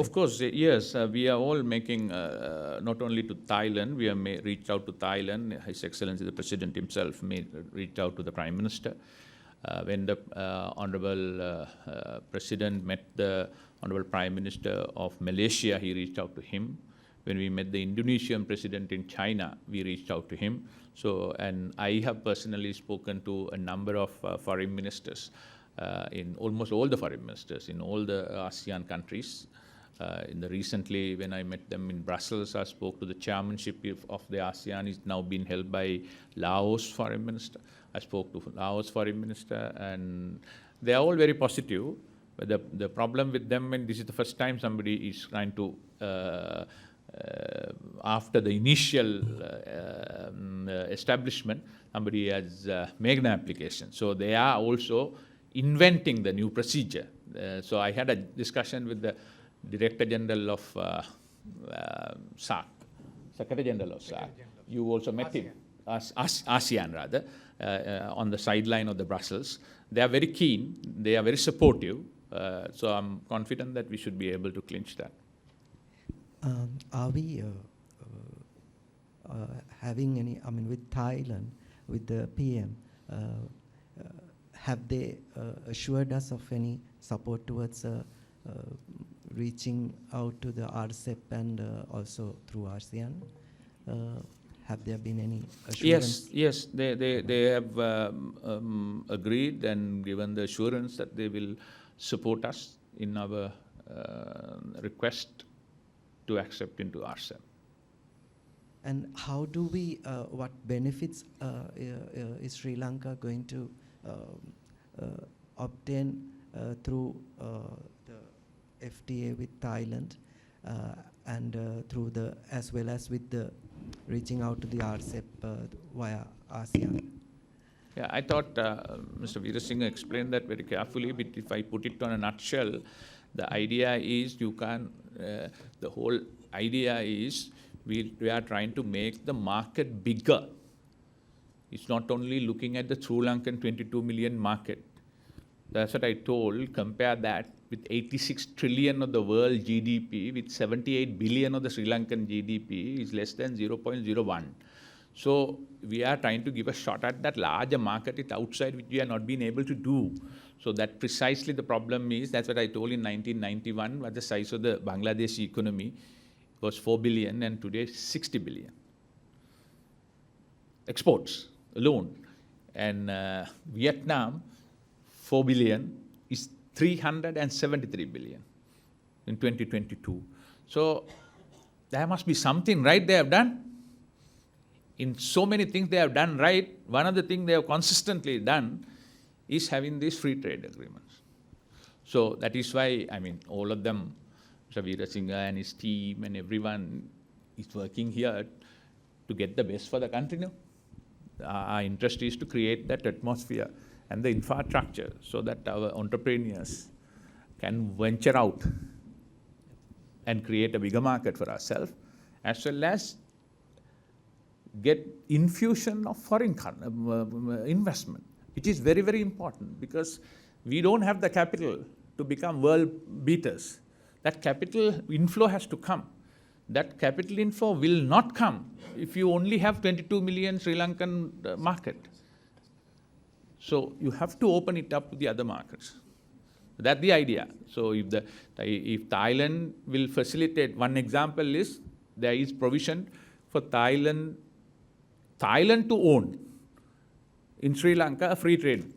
Of course, yes. We are all making, not only to Thailand, we have reached out to Thailand. His Excellency the President himself reached out to the Prime Minister. When the Honorable President met the Honorable Prime Minister of Malaysia, he reached out to him. When we met the Indonesian President in China, we reached out to him. So, and I have personally spoken to a number of foreign ministers, in almost all the foreign ministers in all the ASEAN countries. Recently, when I met them in Brussels, I spoke to the chairmanship of the ASEAN. It's now been held by Laos foreign minister. I spoke to Laos foreign minister, and they are all very positive. But the problem with them, and this is the first time somebody is trying to, after the initial establishment, somebody has made an application. So they are also inventing the new procedure. So I had a discussion with the Director General of SAC, Secretary General of SAC. You also met him, ASEAN rather, on the sideline of the Brussels. They are very keen, they are very supportive. So I'm confident that we should be able to clinch that. Are we having any, I mean, with Thailand, with the PM, have they assured us of any support towards reaching out to the RCEP and also through ASEAN? Have there been any assurance? Yes, they have agreed and given the assurance that they will support us in our request to accept into RCEP. And how do we, what benefits is Sri Lanka going to obtain through the FTA with Thailand and through the, as well as with the reaching out to the RCEP via ASEAN? Yeah, I thought Mr. Veerasinghe explained that very carefully, but if I put it on a nutshell, the idea is you can, the whole idea is we are trying to make the market bigger. It's not only looking at the Sri Lankan 22 million market. That's what I told. Compare that with 86 trillion of the world GDP, with 78 billion of the Sri Lankan GDP is less than 0.01. So we are trying to give a shot at that larger market it's outside, which we have not been able to do. So that precisely the problem is, that's what I told in 1991, what the size of the Bangladeshi economy was 4 billion and today 60 billion. Exports alone. And Vietnam, 4 billion is 373 billion in 2022. So there must be something right they have done. In so many things they have done right, one of the things they have consistently done is having these free trade agreements. So that is why, I mean, all of them, Mr. Veerasinghe and his team and everyone is working here to get the best for the country now. Our interest is to create that atmosphere and the infrastructure so that our entrepreneurs can venture out and create a bigger market for ourselves, as well as get infusion of foreign investment, which is very, very important because we don't have the capital to become world beaters. That capital inflow has to come. That capital inflow will not come if you only have 22 million Sri Lankan market. So you have to open it up to the other markets. That's the idea. So if Thailand will facilitate, one example is there is provision for Thailand to own in Sri Lanka a free trade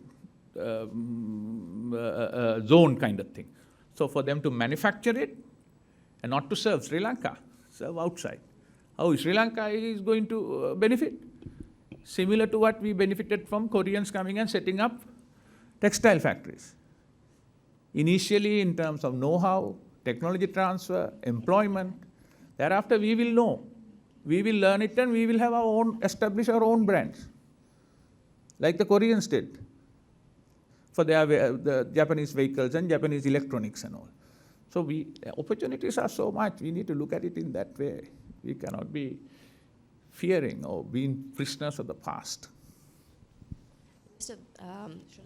zone kind of thing. So for them to manufacture it and not to serve Sri Lanka, serve outside. How Sri Lanka is going to benefit? Similar to what we benefited from Koreans coming and setting up textile factories. Initially in terms of know-how, technology transfer, employment. Thereafter we will know. We will learn it and we will have our own, establish our own brands. Like the Koreans did for the Japanese vehicles and Japanese electronics and all. So the opportunities are so much, we need to look at it in that way. We cannot be fearing or being prisoners of the past. Sri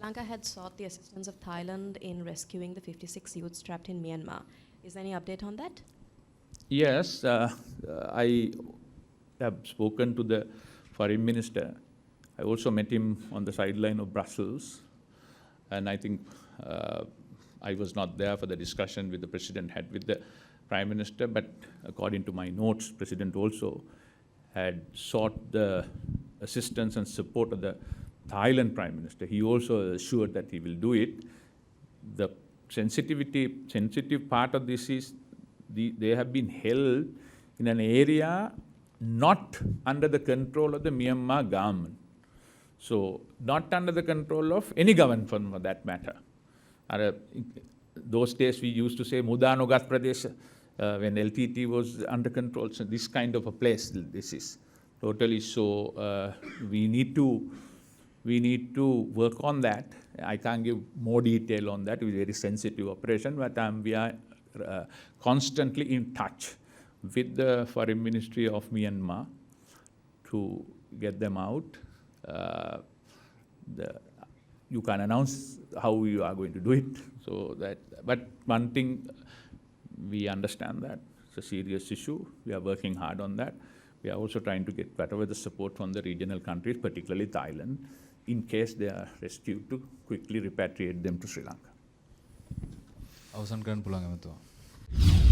Lanka had sought the assistance of Thailand in rescuing the 56 youths trapped in Myanmar. Is there any update on that? Yes, I have spoken to the foreign minister. I also met him on the sideline of Brussels. And I think I was not there for the discussion with the president had with the prime minister, but according to my notes, president also had sought the assistance and support of the Thailand prime minister. He also assured that he will do it. The sensitive part of this is they have been held in an area not under the control of the Myanmar government. So not under the control of any government for that matter. Those days we used to say Mudanogat Pradesh when LTT was under control. So this kind of a place this is totally. So we need to work on that. I can't give more detail on that. It's a very sensitive operation, but we are constantly in touch with the Foreign Ministry of Myanmar to get them out. you can't announce how you are going to do it. So that, but one thing, we understand that it's a serious issue. We are working hard on that. We are also trying to get whatever the support from the regional countries, particularly Thailand, in case they are rescued, to quickly repatriate them to Sri Lanka. අවසන් කරන්න පුළුවන් ඇමතුමා.